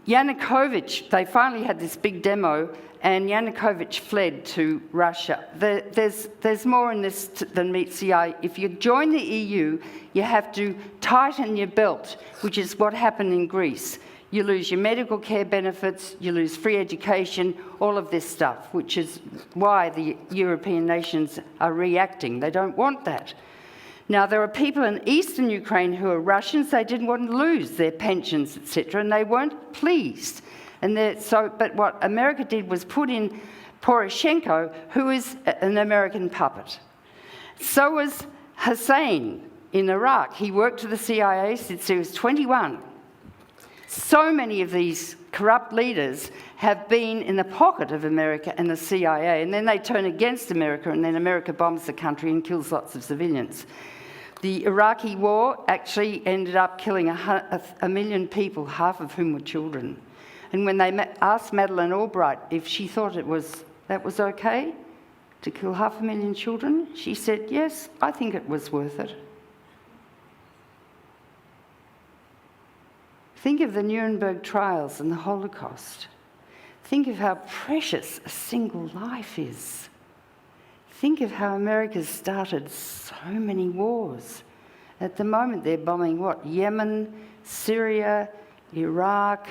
Yanukovych, they finally had this big demo, and Yanukovych fled to Russia. There's more in this than meets the eye. If you join the EU, you have to tighten your belt, which is what happened in Greece. You lose your medical care benefits, you lose free education, all of this stuff, which is why the European nations are reacting. They don't want that. Now, there are people in eastern Ukraine who are Russians. They didn't want to lose their pensions, etc., and they weren't pleased. But what America did was put in Poroshenko, who is an American puppet. So was Hussein in Iraq. He worked for the CIA since he was 21. So many of these corrupt leaders have been in the pocket of America and the CIA, and then they turn against America, and then America bombs the country and kills lots of civilians. The Iraqi war actually ended up killing a million people, half of whom were children. And when they asked Madeleine Albright if she thought that was okay to kill 500,000 children, she said, yes, I think it was worth it. Think of the Nuremberg trials and the Holocaust. Think of how precious a single life is. Think of how America's started so many wars. At the moment, they're bombing what? Yemen, Syria, Iraq.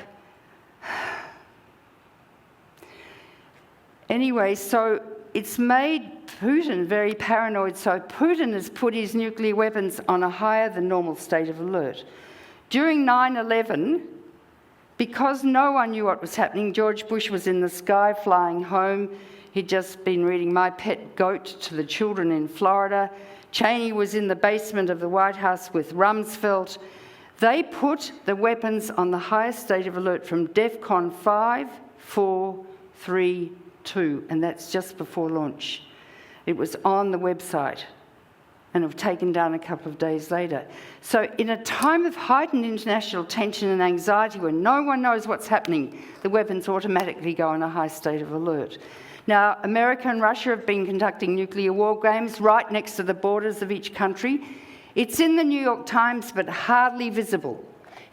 Anyway, so it's made Putin very paranoid. So Putin has put his nuclear weapons on a higher than normal state of alert. During 9/11, because no one knew what was happening, George Bush was in the sky flying home. He'd just been reading My Pet Goat to the children in Florida. Cheney was in the basement of the White House with Rumsfeld. They put the weapons on the highest state of alert from DEFCON 5, 4, 3, 2, and that's just before launch. It was on the website, and it was taken down a couple of days later. So in a time of heightened international tension and anxiety where no one knows what's happening, the weapons automatically go on a high state of alert. Now, America and Russia have been conducting nuclear war games right next to the borders of each country. It's in the New York Times, but hardly visible.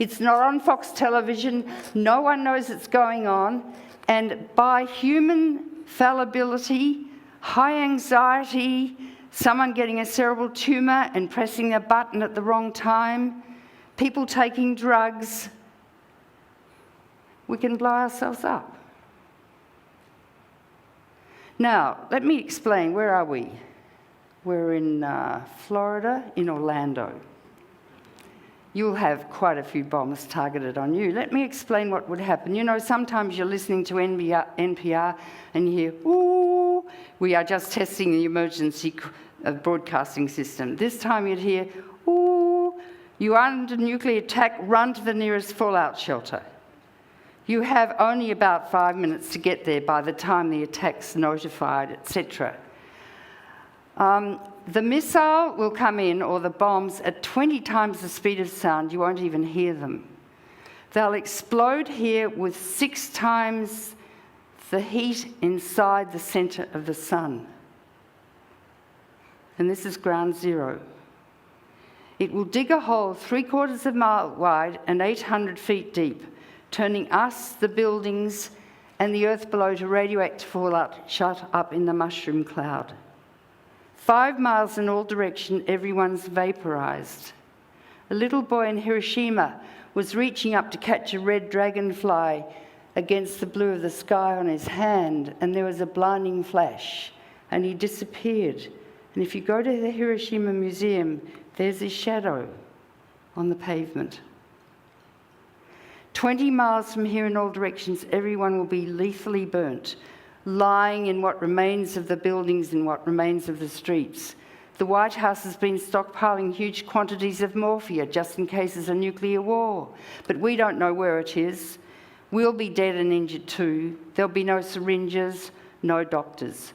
It's not on Fox television. No one knows it's going on. And by human fallibility, high anxiety, someone getting a cerebral tumour and pressing a button at the wrong time, people taking drugs, we can blow ourselves up. Now, let me explain, where are we? We're in Florida, in Orlando. You'll have quite a few bombs targeted on you. Let me explain what would happen. You know, sometimes you're listening to NPR and you hear, ooh, we are just testing the emergency broadcasting system. This time you'd hear, ooh, you are under nuclear attack, run to the nearest fallout shelter. You have only about 5 minutes to get there by the time the attack's notified, etc. The missile will come in, or the bombs, at 20 times the speed of sound. You won't even hear them. They'll explode here with 6 times the heat inside the centre of the sun. And this is ground zero. It will dig a hole 3/4 of a mile wide and 800 feet deep, turning us, the buildings, and the earth below to radioactive fallout shut up in the mushroom cloud. 5 miles in all directions, everyone's vaporized. A little boy in Hiroshima was reaching up to catch a red dragonfly against the blue of the sky on his hand, and there was a blinding flash, and he disappeared. And if you go to the Hiroshima Museum, there's his shadow on the pavement. 20 miles from here in all directions, everyone will be lethally burnt, lying in what remains of the buildings and what remains of the streets. The White House has been stockpiling huge quantities of morphia just in case there's a nuclear war. But we don't know where it is. We'll be dead and injured too. There'll be no syringes, no doctors.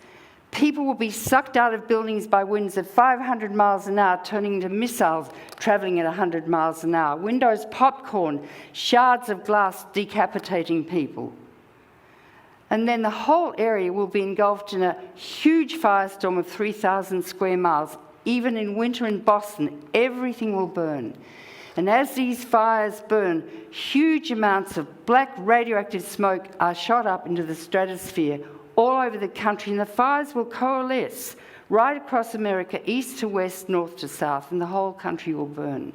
People will be sucked out of buildings by winds of 500 miles an hour, turning into missiles travelling at 100 miles an hour. Windows popcorn, shards of glass decapitating people. And then the whole area will be engulfed in a huge firestorm of 3,000 square miles. Even in winter in Boston, everything will burn. And as these fires burn, huge amounts of black radioactive smoke are shot up into the stratosphere all over the country, and the fires will coalesce right across America, east to west, north to south, and the whole country will burn.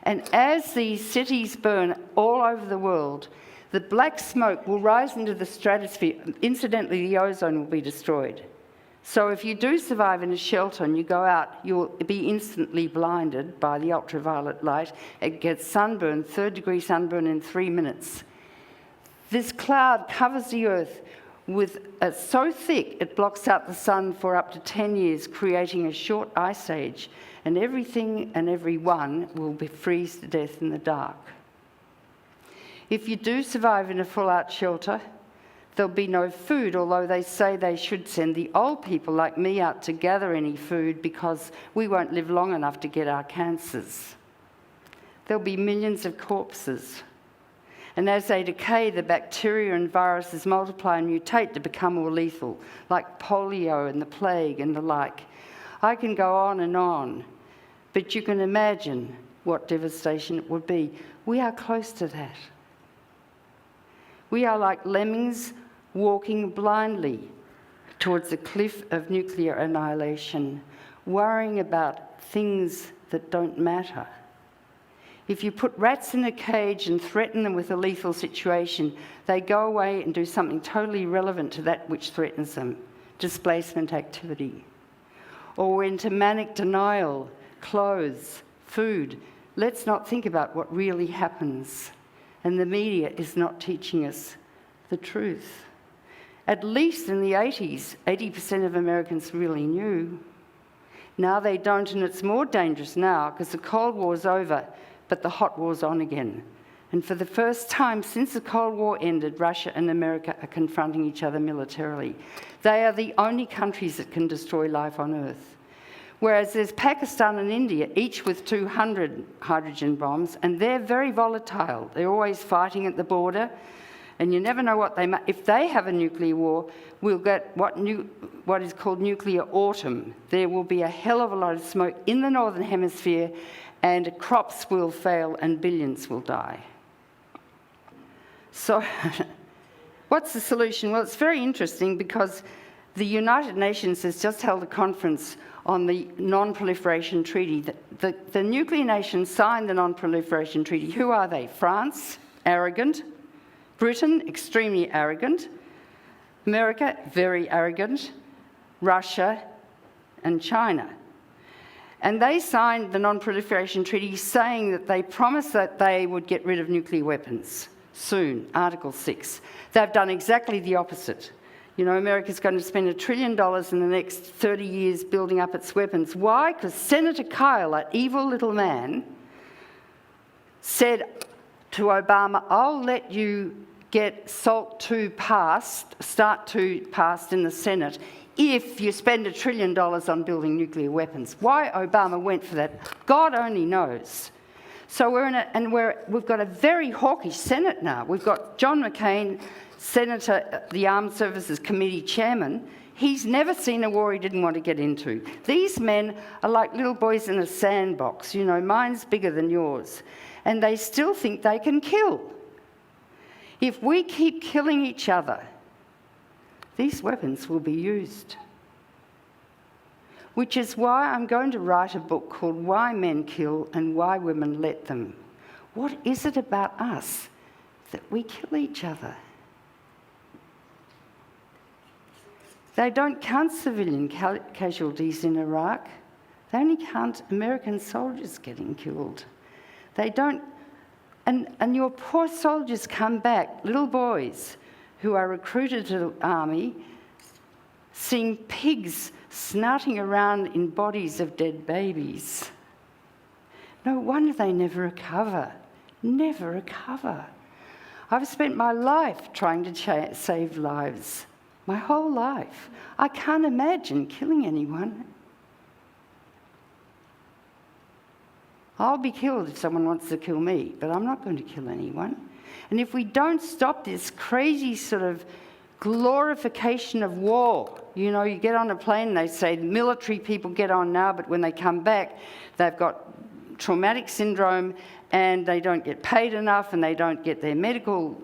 And as these cities burn all over the world, the black smoke will rise into the stratosphere. Incidentally, the ozone will be destroyed. So if you do survive in a shelter and you go out, you'll be instantly blinded by the ultraviolet light. It gets sunburn, 3rd-degree sunburn in 3 minutes. This cloud covers the earth with so thick it blocks out the sun for up to 10 years, creating a short ice age, and everything and everyone will freeze to death in the dark. If you do survive in a full-out shelter, there'll be no food, although they say they should send the old people like me out to gather any food because we won't live long enough to get our cancers. There'll be millions of corpses. And as they decay, the bacteria and viruses multiply and mutate to become more lethal, like polio and the plague and the like. I can go on, but you can imagine what devastation it would be. We are close to that. We are like lemmings walking blindly towards the cliff of nuclear annihilation, worrying about things that don't matter. If you put rats in a cage and threaten them with a lethal situation, they go away and do something totally irrelevant to that which threatens them, displacement activity. Or into manic denial, clothes, food. Let's not think about what really happens. And the media is not teaching us the truth. At least in the 80s, 80% of Americans really knew. Now they don't, and it's more dangerous now because the Cold War's over, but the hot war's on again. And for the first time since the Cold War ended, Russia and America are confronting each other militarily. They are the only countries that can destroy life on Earth. Whereas there's Pakistan and India, each with 200 hydrogen bombs, and they're very volatile. They're always fighting at the border, and you never know what they might. If they have a nuclear war, we'll get what is called nuclear autumn. There will be a hell of a lot of smoke in the Northern Hemisphere, and crops will fail and billions will die. So what's the solution? Well, it's very interesting because the United Nations has just held a conference on the Non-Proliferation Treaty. The nuclear nations signed the Non-Proliferation Treaty. Who are they? France, arrogant. Britain, extremely arrogant. America, very arrogant. Russia and China. And they signed the Non-Proliferation Treaty saying that they promised that they would get rid of nuclear weapons soon, Article 6. They've done exactly the opposite. You know, America's going to spend $1 trillion in the next 30 years building up its weapons. Why? Because Senator Kyle, that evil little man, said to Obama, I'll let you get SALT 2 passed, START 2 passed in the Senate, if you spend $1 trillion on building nuclear weapons. Why Obama went for that, God only knows. So we've got a very hawkish Senate now. We've got John McCain, Senator, the Armed Services Committee chairman. He's never seen a war he didn't want to get into. These men are like little boys in a sandbox. You know, mine's bigger than yours. And they still think they can kill. If we keep killing each other, these weapons will be used. Which is why I'm going to write a book called Why Men Kill and Why Women Let Them. What is it about us that we kill each other? They don't count civilian casualties in Iraq. They only count American soldiers getting killed. They don't, and your poor soldiers come back, little boys who are recruited to the army, seeing pigs snouting around in bodies of dead babies. No wonder they never recover. Never recover. I've spent my life trying to save lives My whole life. I can't imagine killing anyone. I'll be killed if someone wants to kill me, but I'm not going to kill anyone. And if we don't stop this crazy sort of glorification of war, you know, you get on a plane and they say military people get on now, but when they come back, they've got traumatic syndrome and they don't get paid enough and they don't get their medical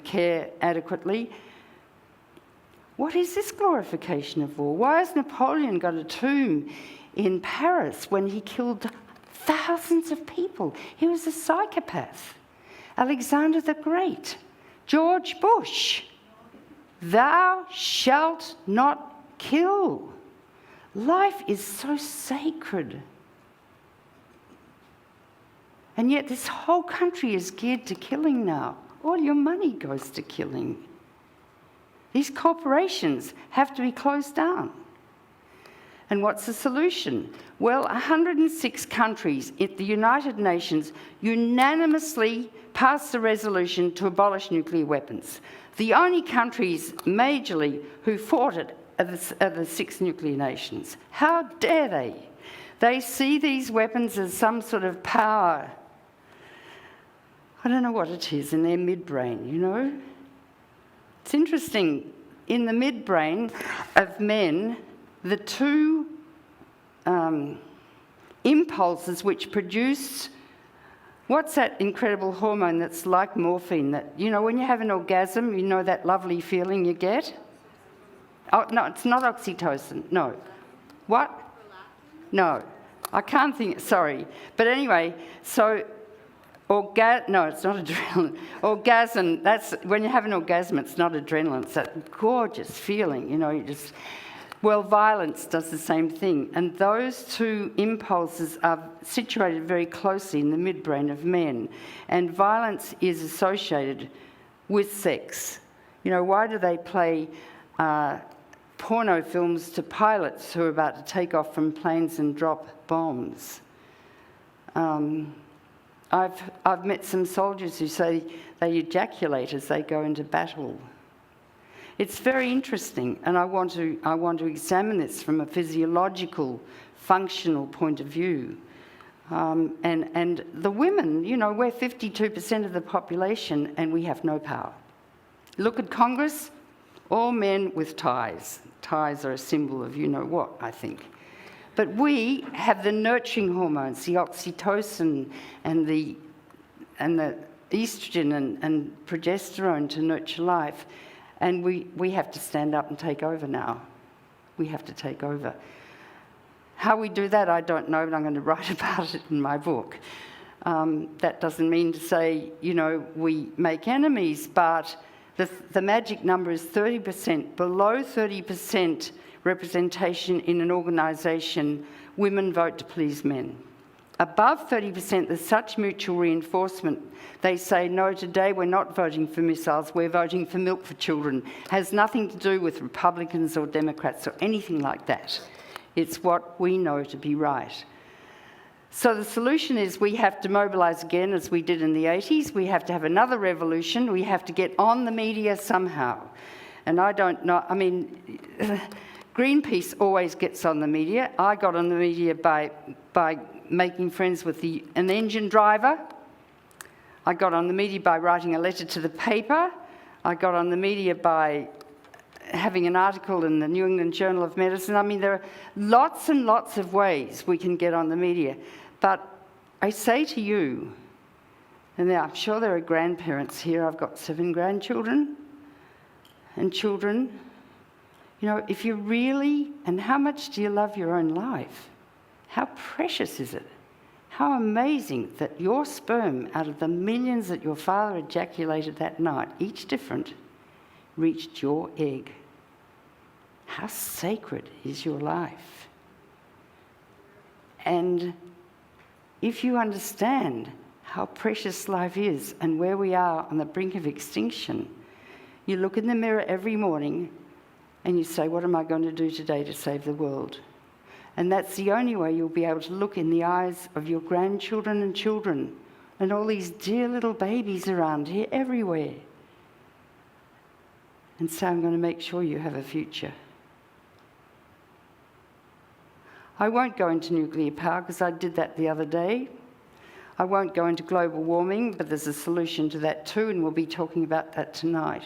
care adequately. What is this glorification of war? Why has Napoleon got a tomb in Paris when he killed thousands of people? He was a psychopath. Alexander the Great, George Bush. Thou shalt not kill. Life is so sacred. And yet this whole country is geared to killing now. All your money goes to killing. These corporations have to be closed down. And what's the solution? Well, 106 countries at the United Nations unanimously passed a resolution to abolish nuclear weapons. The only countries majorly who fought it are the 6 nuclear nations. How dare they? They see these weapons as some sort of power. I don't know what it is in their midbrain, you know? It's interesting, in the midbrain of men, the 2 impulses which produce, what's that incredible hormone that's like morphine that, you know, when you have an orgasm, you know that lovely feeling you get? Oh, no, it's not oxytocin, no. What? No, I can't think, sorry. But anyway, so no, it's not adrenaline. Orgasm, that's, when you have an orgasm, it's not adrenaline. It's that gorgeous feeling, you know, you just... Well, violence does the same thing. And those 2 impulses are situated very closely in the midbrain of men. And violence is associated with sex. You know, why do they play porno films to pilots who are about to take off from planes and drop bombs? I've met some soldiers who say they ejaculate as they go into battle. It's very interesting, and I want to examine this from a physiological, functional point of view. And the women, you know, we're 52% of the population, and we have no power. Look at Congress, all men with ties. Ties are a symbol of you know what, I think. But we have the nurturing hormones, the oxytocin and the estrogen and progesterone to nurture life. And we have to stand up and take over now. We have to take over. How we do that, I don't know, but I'm going to write about it in my book. That doesn't mean to say, you know, we make enemies, but the magic number is 30%. Below 30% representation in an organisation, women vote to please men. Above 30%, there's such mutual reinforcement. They say, no, today we're not voting for missiles, we're voting for milk for children. Has nothing to do with Republicans or Democrats or anything like that. It's what we know to be right. So the solution is we have to mobilise again, as we did in the 80s. We have to have another revolution. We have to get on the media somehow. And I don't know, I mean, Greenpeace always gets on the media. I got on the media by making friends with an engine driver. I got on the media by writing a letter to the paper. I got on the media by having an article in the New England Journal of Medicine. I mean, there are lots and lots of ways we can get on the media. But I say to you, and I'm sure there are grandparents here, I've got 7 grandchildren and children, you know, if you really, and how much do you love your own life? How precious is it? How amazing that your sperm, out of the millions that your father ejaculated that night, each different, reached your egg. How sacred is your life? And if you understand how precious life is and where we are on the brink of extinction, you look in the mirror every morning and you say, what am I going to do today to save the world? And that's the only way you'll be able to look in the eyes of your grandchildren and children and all these dear little babies around here everywhere and say, I'm going to make sure you have a future. I won't go into nuclear power because I did that the other day. I won't go into global warming, but there's a solution to that too, and we'll be talking about that tonight.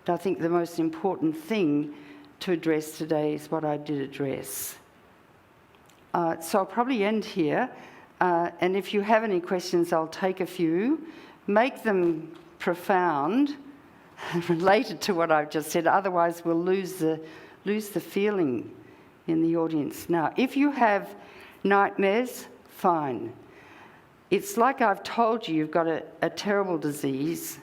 But I think the most important thing to address today is what I did address. So I'll probably end here, and if you have any questions, I'll take a few. Make them profound, related to what I've just said, otherwise we'll lose the feeling in the audience. Now, if you have nightmares, fine. It's like I've told you, you've got a terrible disease,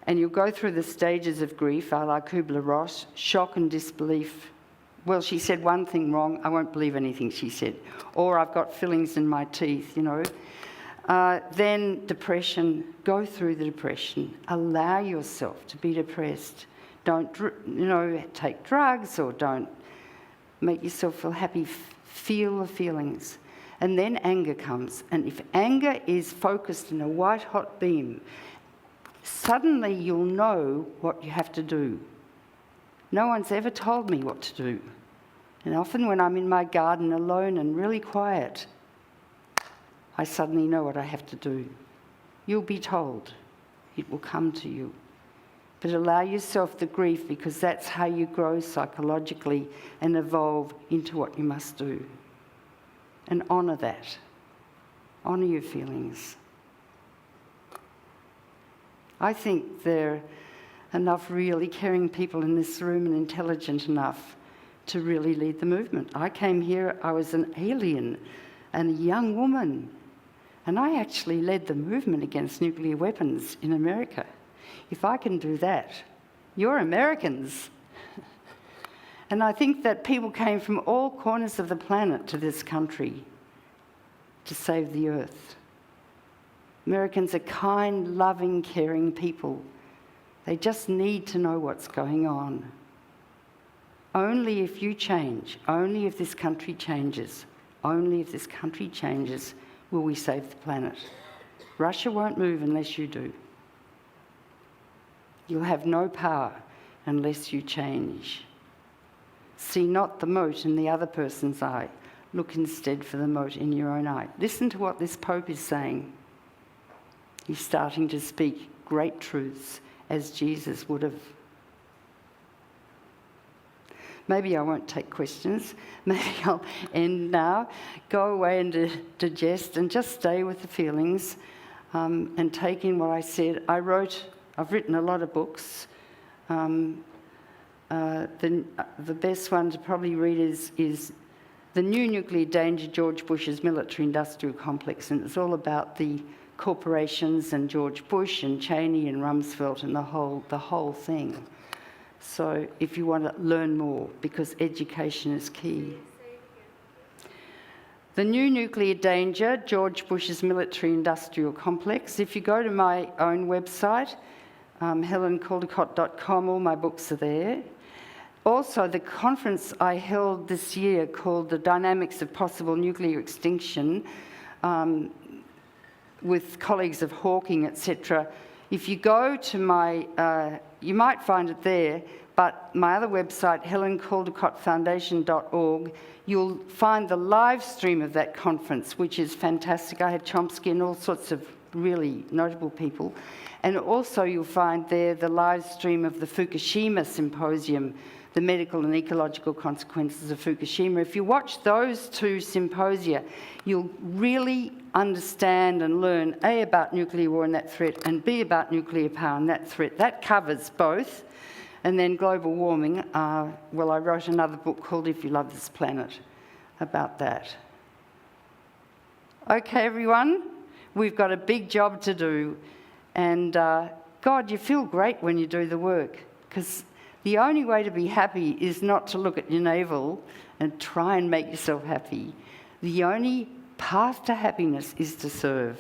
and you'll go through the stages of grief, a la Kubler-Ross, shock and disbelief. Well, she said one thing wrong, I won't believe anything she said. Or I've got fillings in my teeth, you know. Then depression, go through the depression. Allow yourself to be depressed. Don't, take drugs, or don't make yourself feel happy. Feel the feelings. And then anger comes. And if anger is focused in a white-hot beam, suddenly you'll know what you have to do. No one's ever told me what to do. And often when I'm in my garden alone and really quiet, I suddenly know what I have to do. You'll be told. It will come to you. But allow yourself the grief, because that's how you grow psychologically and evolve into what you must do. And honour that. Honour your feelings. I think there are enough really caring people in this room and intelligent enough to really lead the movement. I came here, I was an alien and a young woman, and I actually led the movement against nuclear weapons in America. If I can do that, you're Americans. And I think that people came from all corners of the planet to this country to save the earth. Americans are kind, loving, caring people. They just need to know what's going on. Only if you change, only if this country changes, only if this country changes will we save the planet. Russia won't move unless you do. You'll have no power unless you change. See not the mote in the other person's eye. Look instead for the mote in your own eye. Listen to what this Pope is saying. He's starting to speak great truths as Jesus would have. Maybe I won't take questions. Maybe I'll end now, go away and digest and just stay with the feelings and take in what I said. I've written a lot of books. The best one to probably read is The New Nuclear Danger, George Bush's Military-Industrial Complex, and it's all about the corporations and George Bush and Cheney and Rumsfeld and the whole thing. So if you want to learn more, because education is key. The New Nuclear Danger, George Bush's Military-Industrial Complex. If you go to my own website, helencaldicott.com, all my books are there. Also, the conference I held this year called The Dynamics of Possible Nuclear Extinction, with colleagues of Hawking, etc. If you go to my, you might find it there, but my other website, helencaldicottfoundation.org, you'll find the live stream of that conference, which is fantastic. I had Chomsky and all sorts of really notable people. And also you'll find there the live stream of the Fukushima Symposium, the medical and ecological consequences of Fukushima. If you watch those two symposia, you'll really understand and learn, A, about nuclear war and that threat, and B, about nuclear power and that threat. That covers both. And then global warming, well, I wrote another book called If You Love This Planet about that. Okay, everyone, we've got a big job to do. And God, you feel great when you do the work, because the only way to be happy is not to look at your navel and try and make yourself happy. The only path to happiness is to serve.